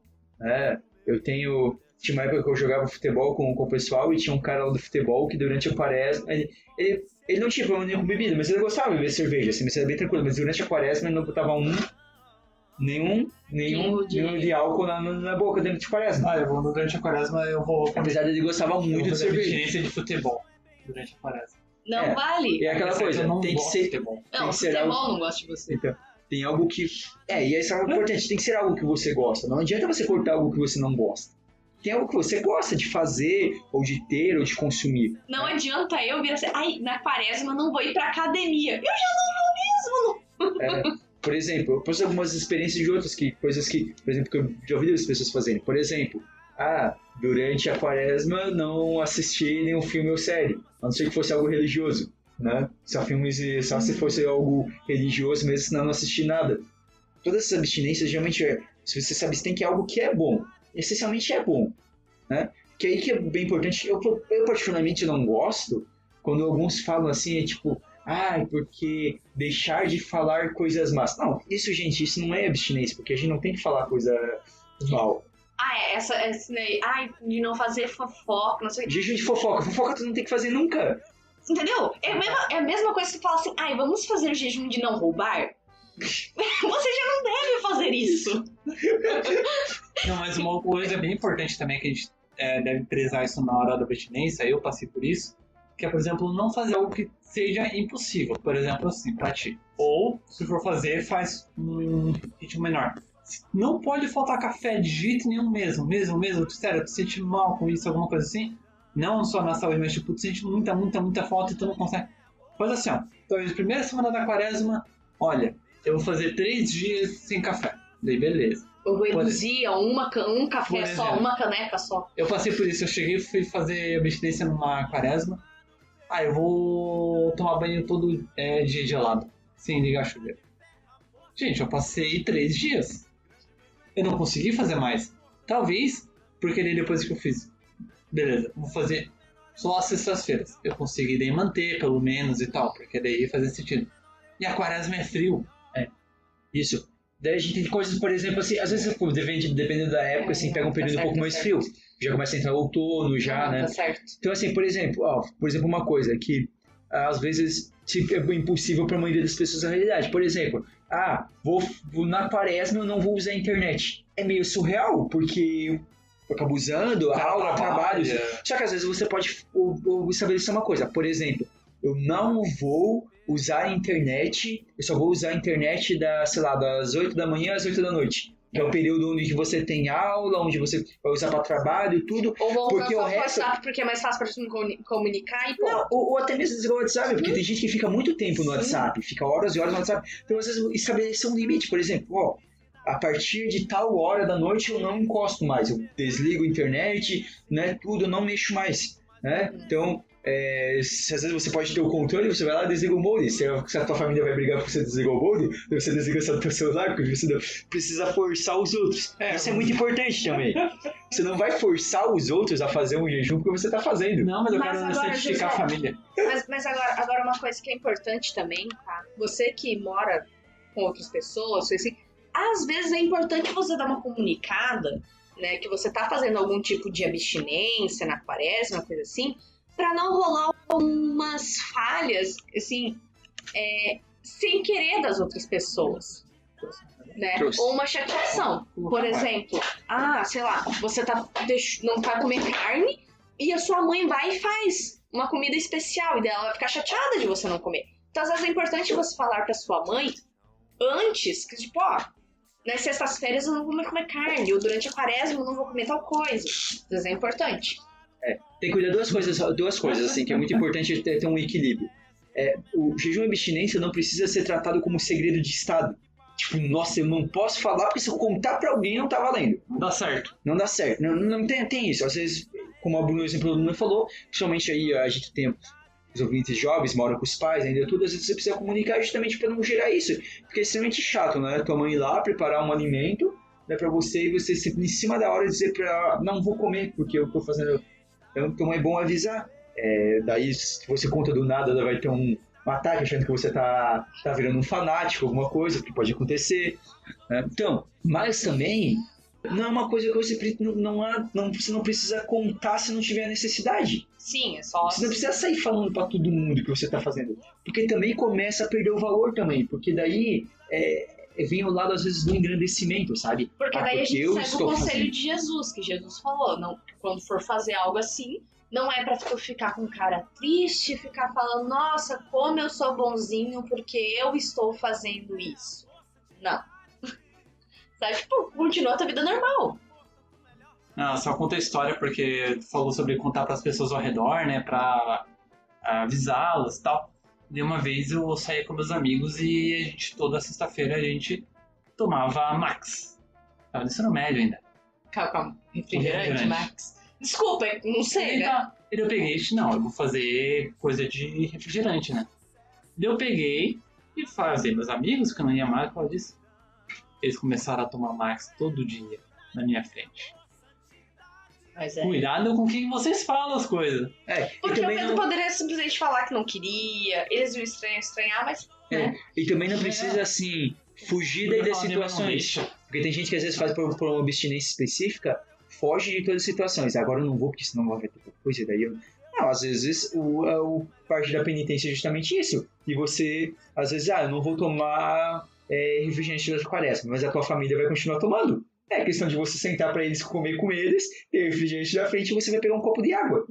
Tinha uma época que eu jogava futebol com o pessoal e tinha um cara lá do futebol que durante a quaresma... Ele não tinha problema nenhum com bebida, mas ele gostava de beber cerveja, assim, mas era bem tranquilo. Mas durante a quaresma ele não botava nenhum de álcool na boca durante a quaresma. Durante a quaresma eu vou... Apesar de ele gostava muito de cerveja. Abstinência de futebol durante a quaresma. Não vale. É aquela coisa, tem que ser... Futebol. Não, futebol não gosta de você. Então, tem algo que... e isso é algo importante, tem que ser algo que você gosta. Não adianta você cortar algo que você não gosta. Tem algo que você gosta de fazer, ou de ter, ou de consumir. Não adianta eu vir assim, na quaresma não vou ir pra academia. Eu já não vou mesmo. Por exemplo, eu posso algumas experiências de outras coisas que, por exemplo, que eu já ouvi as pessoas fazerem. Por exemplo, durante a quaresma não assisti nenhum filme ou série, a não ser que fosse algo religioso, né? Só se fosse algo religioso mesmo, senão não assisti nada. Todas essas abstinências, geralmente, se você se abstém que é algo que é bom, essencialmente é bom, né? Que aí que é bem importante, eu particularmente não gosto quando alguns falam assim, porque deixar de falar coisas más. Não, isso não é abstinência, porque a gente não tem que falar coisa mal. Essa de não fazer fofoca, não sei o que. Jejum de fofoca. Fofoca tu não tem que fazer nunca. Entendeu? É a mesma coisa que fala assim, vamos fazer jejum de não roubar? Você já não deve fazer isso. Não, mas uma coisa bem importante também que a gente deve prezar isso na hora da abstinência, eu passei por isso, que é, por exemplo, não fazer algo que seja impossível, por exemplo, assim, pra ti. Ou, se for fazer, faz um ritmo menor. Não pode faltar café de jeito nenhum mesmo. Sério, tu sente mal com isso, alguma coisa assim? Não só na saúde, mas tu sente muita falta e tu não consegue. Faz assim, talvez primeira semana da quaresma, olha, eu vou fazer 3 dias sem café. Daí beleza. Eu reduzia um café só, uma caneca só. Eu passei por isso, eu cheguei e fui fazer abstinência numa quaresma. Eu vou tomar banho todo dia gelado, sem ligar chuveiro. Gente, eu passei 3 dias. Eu não consegui fazer mais. Talvez, porque daí depois que eu fiz, beleza, vou fazer só as sextas-feiras. Eu consegui daí manter, pelo menos, e tal, porque daí ia fazer sentido. E a quaresma é frio. Isso. Daí a gente tem coisas, por exemplo, assim, às vezes, dependendo da época, assim, pega um período um pouco mais frio. Já começa a entrar o outono, né? Tá certo. Então, assim, por exemplo, uma coisa que às vezes é impossível para a maioria das pessoas na realidade. Por exemplo, vou na quaresma eu não vou usar a internet. É meio surreal, porque eu acabo usando aula, trabalho. Só que às vezes você pode estabelecer uma coisa. Por exemplo, eu não vou usar a internet, eu só vou usar a internet das 8 da manhã às 8 da noite. Que é o período onde você tem aula, onde você vai usar para trabalho e tudo. Ou vou porque usar o resto... WhatsApp porque é mais fácil para você comunicar e pô. Não, ou até mesmo desligar o WhatsApp, porque tem gente que fica muito tempo no WhatsApp, fica horas e horas no WhatsApp. Então, às vezes, estabelecer um limite, por exemplo, a partir de tal hora da noite eu não encosto mais, eu desligo a internet, né, tudo, eu não mexo mais, né? Então, às vezes você pode ter o controle, você vai lá e desliga o modem. Se a tua família vai brigar porque você desligou o modem, você desliga só o teu celular, porque você não precisa forçar os outros. Isso é muito importante também. Você não vai forçar os outros a fazer um jejum porque você está fazendo. Não, mas eu quero certificar a família. Mas agora uma coisa que é importante também, tá? Você que mora com outras pessoas, assim, às vezes é importante você dar uma comunicada, né, que você tá fazendo algum tipo de abstinência na quaresma, uma coisa assim, pra não rolar algumas falhas, assim, sem querer das outras pessoas. Né? Ou uma chateação. Por exemplo, sei lá, você não vai comer carne e a sua mãe vai e faz uma comida especial e daí ela vai ficar chateada de você não comer. Então, às vezes é importante você falar pra sua mãe antes, que tipo, nas sextas-feiras eu não vou comer carne, ou durante a quaresma eu não vou comer tal coisa. Às vezes é importante. Tem que cuidar duas coisas, assim, que é muito importante ter um equilíbrio. O jejum e abstinência não precisa ser tratado como segredo de Estado. Tipo, nossa, eu não posso falar porque se eu contar pra alguém não tá valendo. Não dá certo. Não dá certo. Não tem isso. Às vezes, como a Bruna, o exemplo da Bruna falou, principalmente aí a gente tem os ouvintes jovens, moram com os pais, ainda tudo, às vezes você precisa comunicar justamente pra não gerar isso. Porque é extremamente chato, né? Tua mãe ir lá preparar um alimento, né, pra você e você sempre em cima da hora dizer pra ela, não vou comer porque eu tô fazendo... Então é bom avisar. Daí, se você conta do nada, ela vai ter um ataque achando que você tá virando um fanático, alguma coisa, que pode acontecer. Né? Então, mas também não é uma coisa que você não precisa contar se não tiver necessidade. Sim, é só... Você não precisa sair falando pra todo mundo que você tá fazendo. Porque também começa a perder o valor também. Porque daí vem ao lado, às vezes, do engrandecimento, sabe? Porque daí a gente eu segue o conselho de Jesus, que Jesus falou, não, quando for fazer algo assim, não é pra tu ficar com cara triste, ficar falando, nossa, como eu sou bonzinho porque eu estou fazendo isso. Não. Sabe, tipo, continua a tua vida normal. Não, só conta a história porque tu falou sobre contar pras pessoas ao redor, né, pra avisá-las e tal. De uma vez eu saía com meus amigos e a gente, toda sexta-feira a gente tomava Max. Tava no ensino médio ainda. Calma, refrigerante, Max. Desculpa, não sei, né? E eu peguei, não, eu vou fazer coisa de refrigerante, né? Eu peguei e falei, meus amigos, que eu não ia mais, eu disse, eles começaram a tomar Max todo dia na minha frente. Mas Cuidado com quem vocês falam as coisas. Porque o Pedro poderia simplesmente falar que não queria, eles iam estranhar, mas... Né? E também não precisa, assim, fugir daí das situações. Porque tem gente que às vezes faz por uma abstinência específica, foge de todas as situações. Agora eu não vou porque senão vai ter qualquer coisa, daí eu... Não, às vezes o parte da penitência é justamente isso. E você, às vezes, eu não vou tomar refrigerante da quaresma, mas a tua família vai continuar tomando. É questão de você sentar pra eles, comer com eles, ter refrigerante na frente e você vai pegar um copo de água.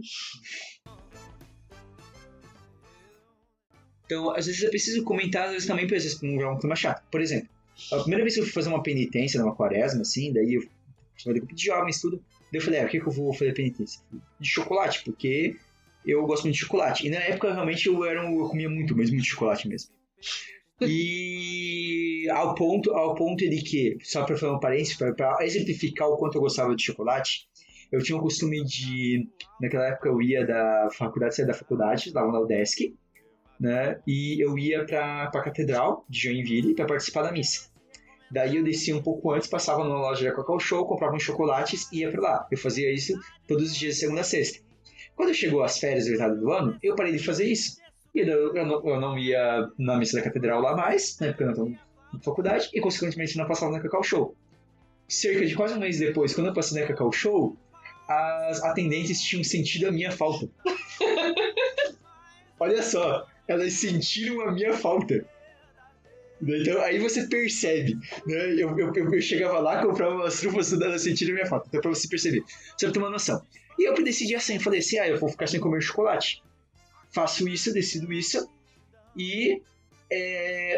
Então, às vezes é preciso comentar, às vezes também, por exemplo, não é um clima chato. Por exemplo, a primeira vez que eu fui fazer uma penitência numa quaresma, assim, daí eu chamei grupo de jovens, tudo, daí eu falei, o que eu vou fazer penitência? De chocolate, porque eu gosto muito de chocolate. E na época, realmente, eu comia muito, mas muito chocolate mesmo. E ao ponto de que, só para fazer um parênteses, para exemplificar o quanto eu gostava de chocolate, eu tinha o costume de, naquela época eu ia sair da faculdade, lá na UDESC, né, e eu ia para a Catedral de Joinville para participar da missa. Daí eu descia um pouco antes, passava numa loja da Cacau Show, comprava uns chocolates e ia para lá. Eu fazia isso todos os dias de segunda a sexta. Quando chegou as férias do metade do ano, eu parei de fazer isso. E eu não ia na missa da catedral lá mais, né, porque eu não estava na faculdade, e consequentemente não passava na Cacau Show. Cerca de quase um mês depois, quando eu passei na Cacau Show, as atendentes tinham sentido a minha falta. Olha só, elas sentiram a minha falta. Então aí você percebe, né? Eu chegava lá, comprava umas trufas, elas sentiram a minha falta. Então pra você perceber, você vai ter uma noção. E eu decidi assim, falei assim, eu vou ficar sem comer chocolate. Faço isso, decido isso, e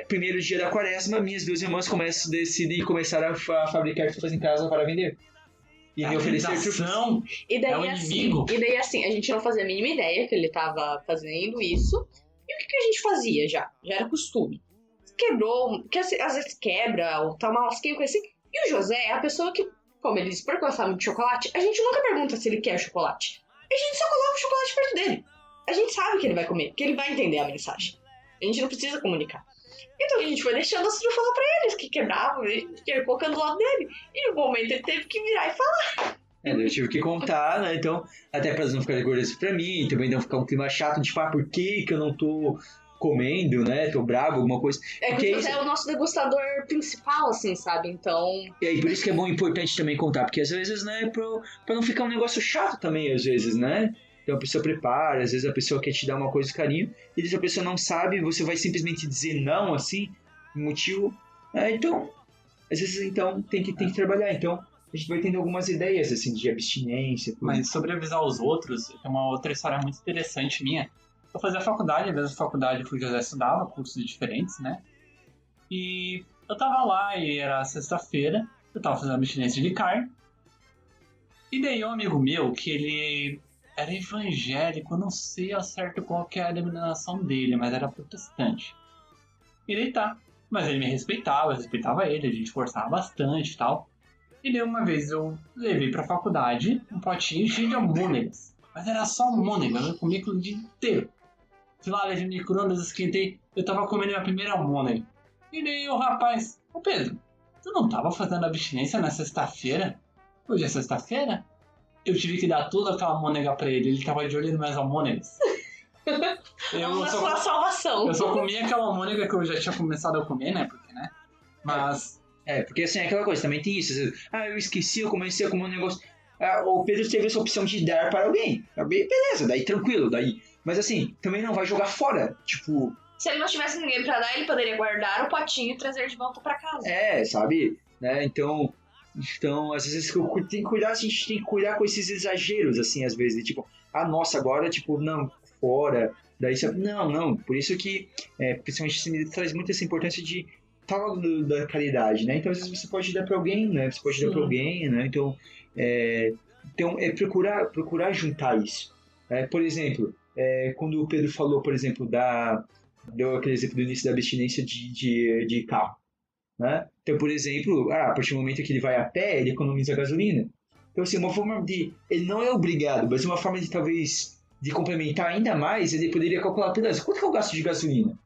primeiro dia da quaresma, minhas duas irmãs decidem começar a fabricar trufas em casa para vender. E me oferecer trufas. E daí, assim, a gente não fazia a mínima ideia que ele estava fazendo isso. E o que a gente fazia já? Já era costume. Quebrou, que às vezes quebra, ou tá uma lasquinha, coisa assim. E o José é a pessoa que, como ele disse, por gostar muito de chocolate, a gente nunca pergunta se ele quer chocolate. A gente só coloca o chocolate perto dele. A gente sabe que ele vai comer, que ele vai entender a mensagem. A gente não precisa comunicar. Então a gente foi deixando as trufas lá pra eles, que quebravam, e ele colocando do lado dele. E no momento ele teve que virar e falar. Eu tive que contar, né? Então, até pra elas não ficarem gordas pra mim, também não ficar um clima chato de por que eu não tô comendo, né? Tô bravo, alguma coisa. Porque você é o nosso degustador principal, assim, sabe? Então... E aí, por isso que é bom e importante também contar, porque às vezes, né, pra não ficar um negócio chato também, às vezes, né? Então a pessoa prepara, às vezes a pessoa quer te dar uma coisa de carinho, e se a pessoa não sabe, você vai simplesmente dizer não, assim, motivo. Então, às vezes, então, tem que trabalhar. Então, a gente vai tendo algumas ideias, assim, de abstinência. Tudo. Mas sobre avisar os outros, tem uma outra história muito interessante minha. Eu fazia faculdade, às vezes a faculdade eu já estudava, cursos diferentes, né? E eu tava lá e era sexta-feira, eu tava fazendo abstinência de carne. E daí um amigo meu, que ele era evangélico, eu não sei ao certo qual que é a denominação dele, mas era protestante. E daí tá. Mas ele me respeitava, eu respeitava ele, a gente forçava bastante e tal. E daí uma vez eu levei pra faculdade um potinho cheio de almôndegas. Mas era só almôndegas, eu comia aquilo o dia inteiro. Fui lá, levei micro-ondas, esquentei, eu tava comendo minha primeira almôndega. E daí o rapaz, ô Pedro, tu não tava fazendo abstinência na sexta-feira? Hoje é sexta-feira? Eu tive que dar toda aquela almôndega pra ele tava de olho nas minhas almôndegas. Uma sua salvação. Eu só comia aquela almôndega que eu já tinha começado a comer, né? Porque, né? Mas... porque assim, é aquela coisa, também tem isso. Eu esqueci, eu comecei a comer um negócio... o Pedro teve essa opção de dar para alguém. Beleza, daí tranquilo, daí... Mas assim, também não vai jogar fora, tipo... Se ele não tivesse ninguém pra dar, ele poderia guardar o potinho e trazer de volta pra casa. Sabe? Né? Então, às vezes, tem que cuidar, a gente tem que cuidar com esses exageros, assim, às vezes. Tipo, nossa, agora, tipo, não, fora. Daí você... Não. Por isso que, principalmente, esse traz muito essa importância de tal da caridade, né? Então, às vezes, você pode dar pra alguém, né? Você pode dar pra alguém, né? Então, procurar juntar isso. Por exemplo... quando o Pedro falou, por exemplo, deu aquele exemplo do início da abstinência de carro, né? Então, por exemplo, a partir do momento que ele vai a pé, ele economiza gasolina. Então, assim, uma forma de... Ele não é obrigado, mas uma forma de, talvez, de complementar ainda mais, ele poderia calcular, beleza, quanto que eu gasto de gasolina?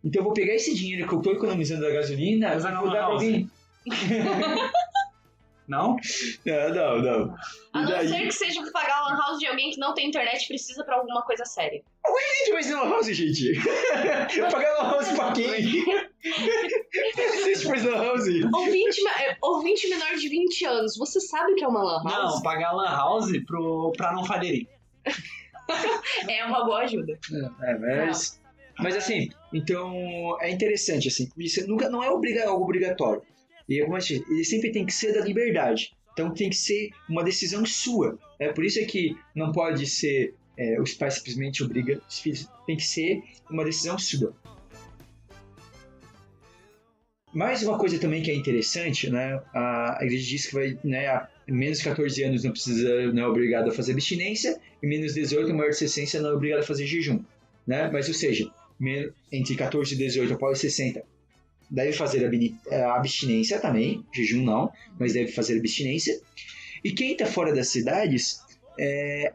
Então, eu vou pegar esse dinheiro que eu estou economizando da gasolina e vou dar pra alguém. Não? Não. A não ser que seja pra pagar a lan house de alguém que não tem internet e precisa pra alguma coisa séria. Gente, mas não lan house, gente. Pagar lan house pra quem? Vocês faz lan house? Ouvinte menor de 20 anos, você sabe o que é uma lan house? Não, pagar lan house pra não falir. É uma boa ajuda. Mas assim, então é interessante, assim, isso nunca não é algo obrigatório. E como eu disse, ele sempre tem que ser da liberdade. Então tem que ser uma decisão sua. Por isso é que não pode ser os pais simplesmente obrigam os filhos. Tem que ser uma decisão sua. Mais uma coisa também que é interessante, né? A igreja diz que vai, né, a menos de 14 anos não é obrigado a fazer abstinência, e menos de 18, maior de 60, não é obrigado a fazer jejum. Né? Mas, ou seja, entre 14 e 18, após 60, deve fazer abstinência também, jejum não, mas deve fazer abstinência. E quem está fora das cidades,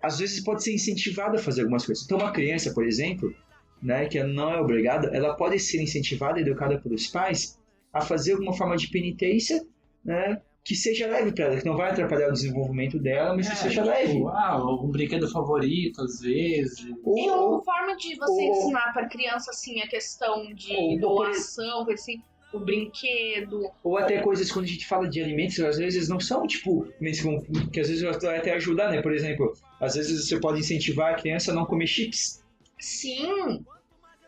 às vezes pode ser incentivado a fazer algumas coisas. Então uma criança, por exemplo, né, que não é obrigada, ela pode ser incentivada, educada pelos pais, a fazer alguma forma de penitência, né, que seja leve para ela, que não vai atrapalhar o desenvolvimento dela, mas que seja leve. Um brinquedo favorito, às vezes. E uma forma de você ensinar para criança, assim, a questão de doação, assim, o brinquedo. Ou até coisas, quando a gente fala de alimentos, às vezes não são, tipo, que às vezes vai até ajudar, né? Por exemplo, às vezes você pode incentivar a criança a não comer chips. Sim.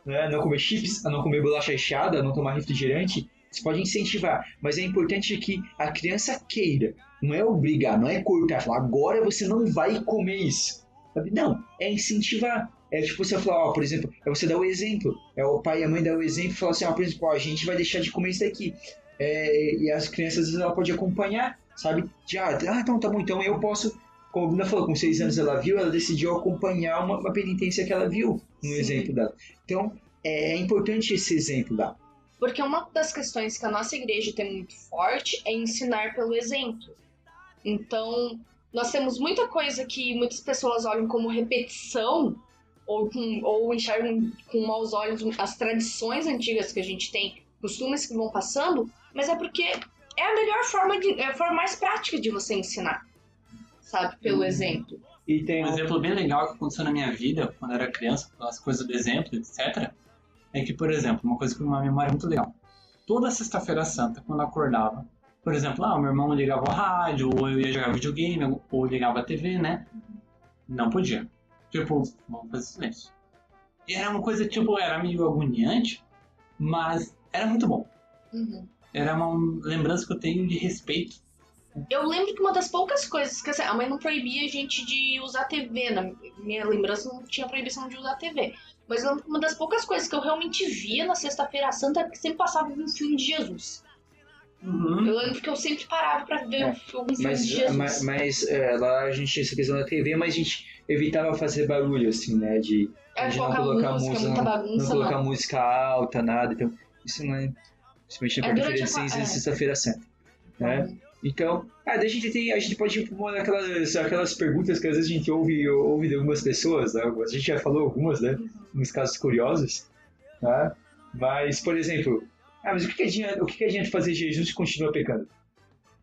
Né? Não comer chips, a não comer bolacha recheada, a não tomar refrigerante. Você pode incentivar, mas é importante que a criança queira. Não é obrigar, não é cortar, falar, agora você não vai comer isso. Sabe? Não, é incentivar. É tipo você falar, por exemplo, é você dar o exemplo. É o pai e a mãe dar o exemplo e falar assim, por exemplo, a gente vai deixar de comer isso daqui. E as crianças, às vezes, ela pode acompanhar, sabe? Então tá bom, então eu posso... Como a Bruna falou, com 6 anos ela viu, ela decidiu acompanhar uma penitência que ela viu no exemplo dela. Então, é importante esse exemplo dela. Porque uma das questões que a nossa igreja tem muito forte é ensinar pelo exemplo. Então, nós temos muita coisa que muitas pessoas olham como repetição ou enxergam com maus olhos as tradições antigas que a gente tem, costumes que vão passando, mas é porque é a melhor forma, é a forma mais prática de você ensinar, sabe? Pelo exemplo. E tem um exemplo bem legal que aconteceu na minha vida, quando eu era criança, as coisas do exemplo, etc., é que, por exemplo, uma coisa que uma memória muito legal. Toda sexta-feira santa, quando eu acordava, por exemplo, o meu irmão ligava o rádio, ou eu ia jogar videogame, ou ligava a TV, né? Não podia. Tipo, vamos fazer silêncio. E era uma coisa, tipo, era meio agoniante, mas era muito bom. Uhum. Era uma lembrança que eu tenho de respeito. Eu lembro que uma das poucas coisas que a mãe não proibia a gente de usar TV. Na minha lembrança não tinha proibição de usar TV. Mas eu lembro que uma das poucas coisas que eu realmente via na Sexta-feira Santa era que sempre passava um filme de Jesus. Uhum. Eu lembro que eu sempre parava pra ver um filme de Jesus. Mas lá a gente tinha essa questão da TV, mas a gente evitava fazer barulho, assim, né? De não colocar música, não colocar música alta, nada. Então, isso não é. Principalmente na quarta-feira de cinza e sexta-feira santa. Né? Então, daí a gente pode ir para uma daquelas perguntas que às vezes a gente ouve de algumas pessoas, né? A gente já falou algumas, né? Uns casos curiosos. Tá? Mas, por exemplo, mas o que adianta fazer jejum se continua pecando?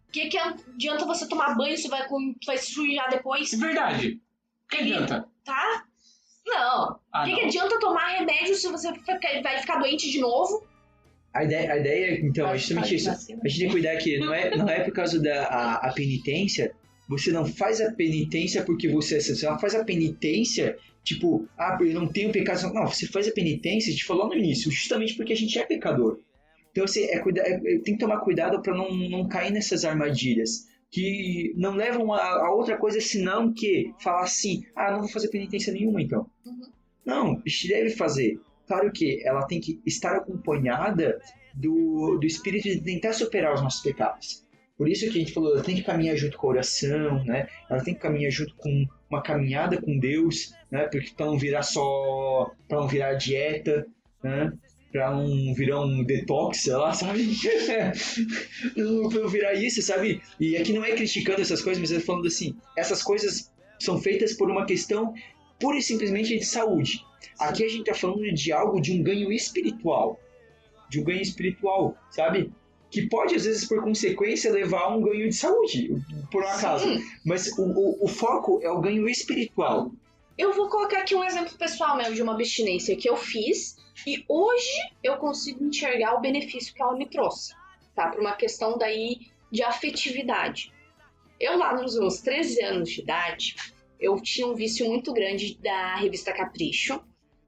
O que adianta você tomar banho se vai se sujar depois? É verdade. O que adianta? Tá? Não. O que adianta tomar remédio se você vai ficar doente de novo? A ideia, então, é justamente isso. A gente tem que cuidar que não é por causa da penitência. Você não faz a penitência porque você não faz a penitência, tipo, eu não tenho pecado. Não, você faz a penitência, a gente falou no início, justamente porque a gente é pecador. Então, você tem que tomar cuidado para não cair nessas armadilhas que não levam a outra coisa senão que falar assim, não vou fazer penitência nenhuma, então. Uhum. Não, a gente deve fazer. Claro que ela tem que estar acompanhada do espírito de tentar superar os nossos pecados. Por isso que a gente falou, ela tem que caminhar junto com a oração, né? Ela tem que caminhar junto com uma caminhada com Deus, né? Porque para não virar dieta, né? Para não virar um detox, sei lá, sabe? Para não virar isso, sabe? E aqui não é criticando essas coisas, mas é falando assim, essas coisas são feitas por uma questão pura e simplesmente de saúde. Aqui a gente está falando de um ganho espiritual. De um ganho espiritual, sabe? Que pode, às vezes, por consequência, levar a um ganho de saúde, por um acaso. Mas o foco é o ganho espiritual. Eu vou colocar aqui um exemplo pessoal meu de uma abstinência que eu fiz e hoje eu consigo enxergar o benefício que ela me trouxe, tá? Por uma questão daí de afetividade. Eu lá nos meus 13 anos de idade, eu tinha um vício muito grande da revista Capricho.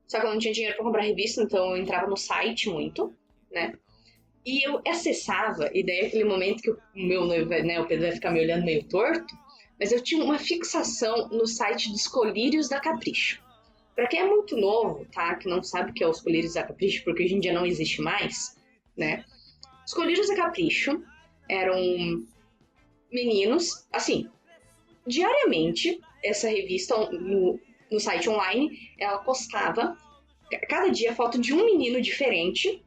Só que eu não tinha dinheiro pra comprar revista, então eu entrava no site muito, né? E eu acessava, e daí aquele momento que o meu noivo, né, o Pedro vai ficar me olhando meio torto, mas eu tinha uma fixação no site dos colírios da Capricho. Pra quem é muito novo, tá? Que não sabe o que é os colírios da Capricho, porque hoje em dia não existe mais, né? Os colírios da Capricho eram meninos, assim, diariamente, essa revista no site online, ela postava cada dia foto de um menino diferente,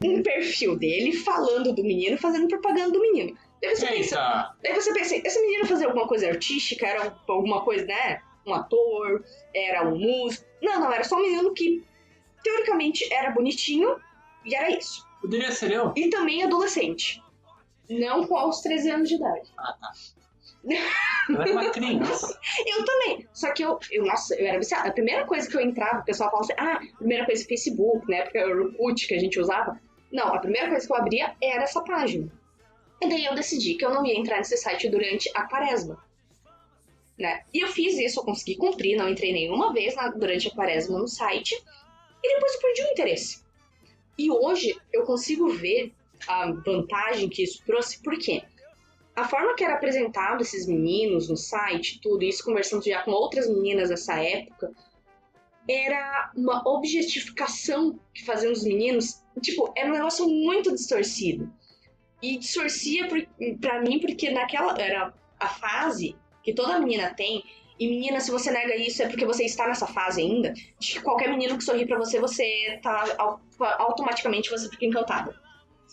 um perfil dele, falando do menino, fazendo propaganda do menino. Daí você pensa, esse menino fazia alguma coisa artística, era alguma coisa, né? Um ator, era um músico. Não, era só um menino que, teoricamente, era bonitinho, e era isso. Poderia ser eu? E também adolescente. Não com aos 13 anos de idade. Tá. Eu era uma criança. Eu também. Só que eu era viciada. A primeira coisa que eu entrava, o pessoal falava assim, primeira coisa Facebook, né? Porque era o Orkut que a gente usava. Não, a primeira coisa que eu abria era essa página. E daí eu decidi que eu não ia entrar nesse site durante a quaresma. Né? E eu fiz isso, eu consegui cumprir, não entrei nenhuma vez durante a quaresma no site. E depois eu perdi o interesse. E hoje eu consigo ver a vantagem que isso trouxe, por quê? A forma que era apresentado esses meninos no site, tudo isso, conversando já com outras meninas dessa época, era uma objetificação que faziam os meninos. Tipo, era um negócio muito distorcido. E distorcia pra mim porque naquela era a fase que toda menina tem. E menina, se você nega isso é porque você está nessa fase ainda. De que qualquer menino que sorri pra você, você tá automaticamente você fica encantada.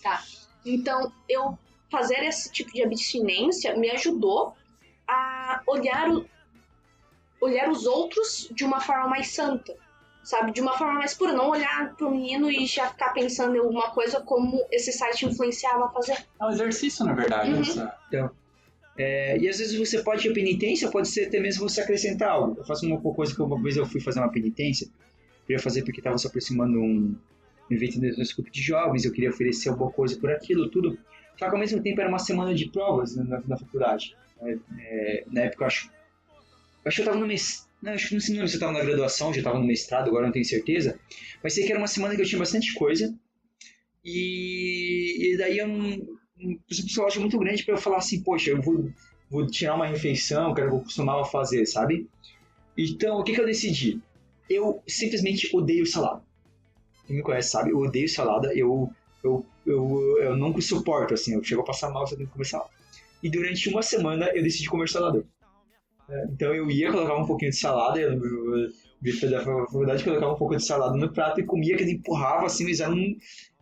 Tá? Então, eu fazer esse tipo de abstinência me ajudou a olhar os outros de uma forma mais santa, sabe? De uma forma mais pura. Não olhar pro menino e já ficar pensando em alguma coisa como esse site influenciava a fazer. É um exercício, na verdade. Então, e às vezes você pode ir penitência, pode ser até mesmo você acrescentar algo. Eu faço uma coisa que uma vez eu fui fazer uma penitência. Eu ia fazer porque estava se aproximando me evento nesse grupo de jovens, eu queria oferecer alguma coisa por aquilo, tudo. Só que ao mesmo tempo era uma semana de provas na faculdade. Na época eu acho que eu estava no mês. Não, acho que não sei se eu estava na graduação, já estava no mestrado, agora não tenho certeza. Mas sei que era uma semana que eu tinha bastante coisa. E daí eu não psicológico muito grande para eu falar assim, poxa, eu vou tirar uma refeição que eu costumava fazer, sabe? Então, o que eu decidi? Eu simplesmente odeio salada. Quem me conhece sabe, eu odeio salada, eu nunca suporto, assim, eu chego a passar mal se eu tenho que comer salada. E durante uma semana eu decidi comer salada. Então eu ia, colocava um pouquinho de salada, eu da faculdade colocava um pouco de salada no prato e comia, que ele empurrava assim, mas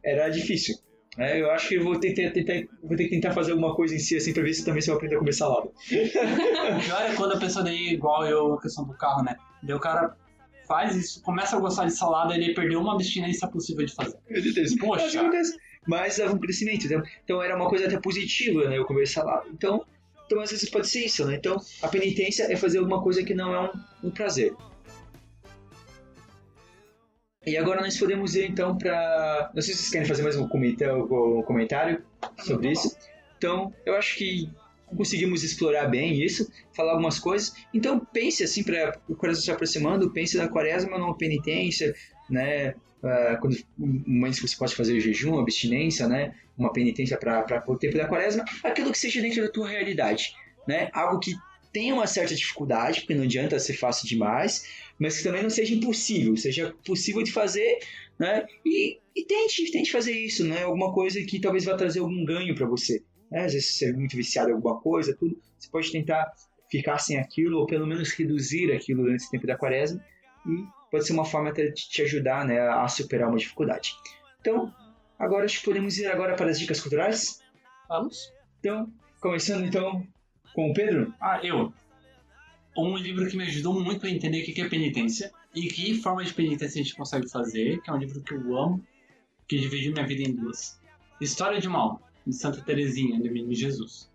era difícil. Eu acho que eu vou ter que tentar fazer alguma coisa em si, assim, pra ver se também se eu aprender a comer salada. O pior é quando a pessoa daí, igual eu, a questão do carro, né? Daí o cara faz isso, começa a gostar de salada e ele perdeu uma abstinência possível de fazer. Poxa! Mas dava um crescimento, né? Então era uma coisa até positiva, né? Eu comer salada. Então às vezes pode ser isso, né? Então a penitência é fazer alguma coisa que não é um prazer. E agora nós podemos ir então para... Não sei se vocês querem fazer mais um comentário sobre isso. Então, eu acho que conseguimos explorar bem isso, falar algumas coisas. Então, pense assim, para o coração se aproximando, pense na quaresma, numa penitência, né? Quando momentos que você pode fazer o jejum, abstinência, né? Uma penitência para o tempo da quaresma, aquilo que seja dentro da tua realidade, né? Algo que tenha uma certa dificuldade, porque não adianta ser fácil demais, mas que também não seja impossível, seja possível de fazer, né? E tente fazer isso, né? Alguma coisa que talvez vá trazer algum ganho para você. Né? Às vezes você é muito viciado em alguma coisa, tudo, você pode tentar ficar sem aquilo, ou pelo menos reduzir aquilo nesse tempo da quaresma, e pode ser uma forma até de te ajudar, né, a superar uma dificuldade. Então, agora acho que podemos ir agora para as dicas culturais? Vamos. Então, começando então com o Pedro? Um livro que me ajudou muito a entender o que é penitência e que forma de penitência a gente consegue fazer, que é um livro que eu amo, que dividiu minha vida em duas. História de uma Alma, de Santa Teresinha, do Menino Jesus.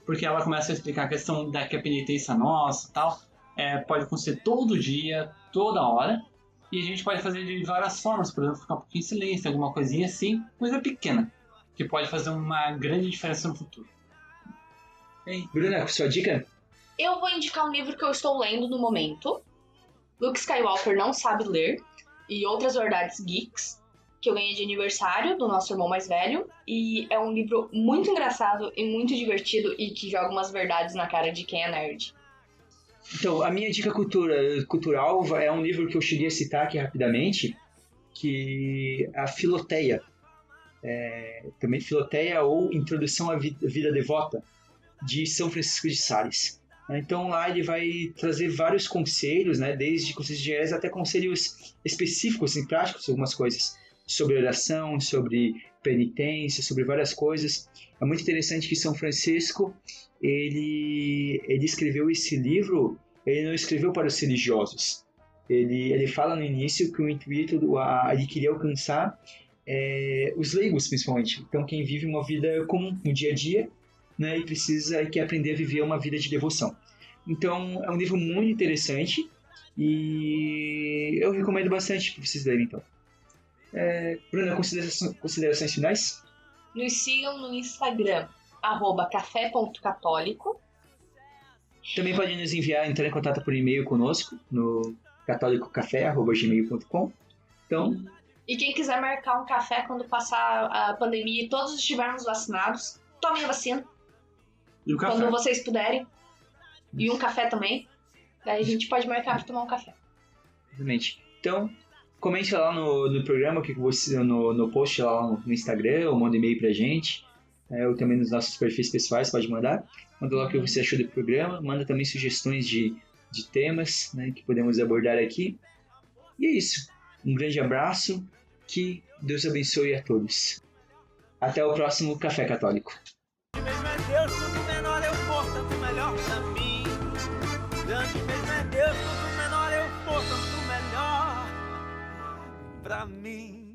Porque ela começa a explicar a questão da que a penitência nossa e tal, pode acontecer todo dia, toda hora, e a gente pode fazer de várias formas, por exemplo, ficar um pouquinho em silêncio, alguma coisinha assim, coisa pequena, que pode fazer uma grande diferença no futuro. Bruna, sua dica? Eu vou indicar um livro que eu estou lendo no momento. Luke Skywalker Não Sabe Ler e Outras Verdades Geeks, que eu ganhei de aniversário do nosso irmão mais velho. E é um livro muito engraçado e muito divertido e que joga umas verdades na cara de quem é nerd. Então, a minha dica cultural é um livro que eu cheguei a citar aqui rapidamente, que é a Filoteia. Também Filoteia ou Introdução à Vida Devota, de São Francisco de Sales. Então lá ele vai trazer vários conselhos, né, desde conselhos gerais até conselhos específicos, assim, práticos, algumas coisas sobre oração, sobre penitência, sobre várias coisas. É muito interessante que São Francisco, ele escreveu esse livro, ele não escreveu para os religiosos. Ele fala no início que o intuito ele queria alcançar os leigos, principalmente. Então quem vive uma vida comum no dia a dia, né, e quer aprender a viver uma vida de devoção. Então, é um livro muito interessante e eu recomendo bastante para vocês lerem, então. Bruna, considerações finais? Nos sigam no Instagram, @café.católico. Também podem nos entrar em contato por e-mail conosco, no catolicocafé@gmail.com. Então... E quem quiser marcar um café quando passar a pandemia e todos estivermos vacinados, tomem a vacina. E o café? Quando vocês puderem. E um café também. Daí a gente pode marcar para tomar um café. Exatamente. Então, comente lá no programa, que você, no post lá no Instagram, ou manda e-mail pra gente. Ou também nos nossos perfis pessoais, pode mandar. Manda lá o que você achou do programa. Manda também sugestões de temas, né, que podemos abordar aqui. E é isso. Um grande abraço. Que Deus abençoe a todos. Até o próximo Café Católico. Mesmo é Deus, quanto menor eu for, tanto melhor pra mim. Grande mesmo é Deus, quanto menor eu for, tanto melhor pra mim.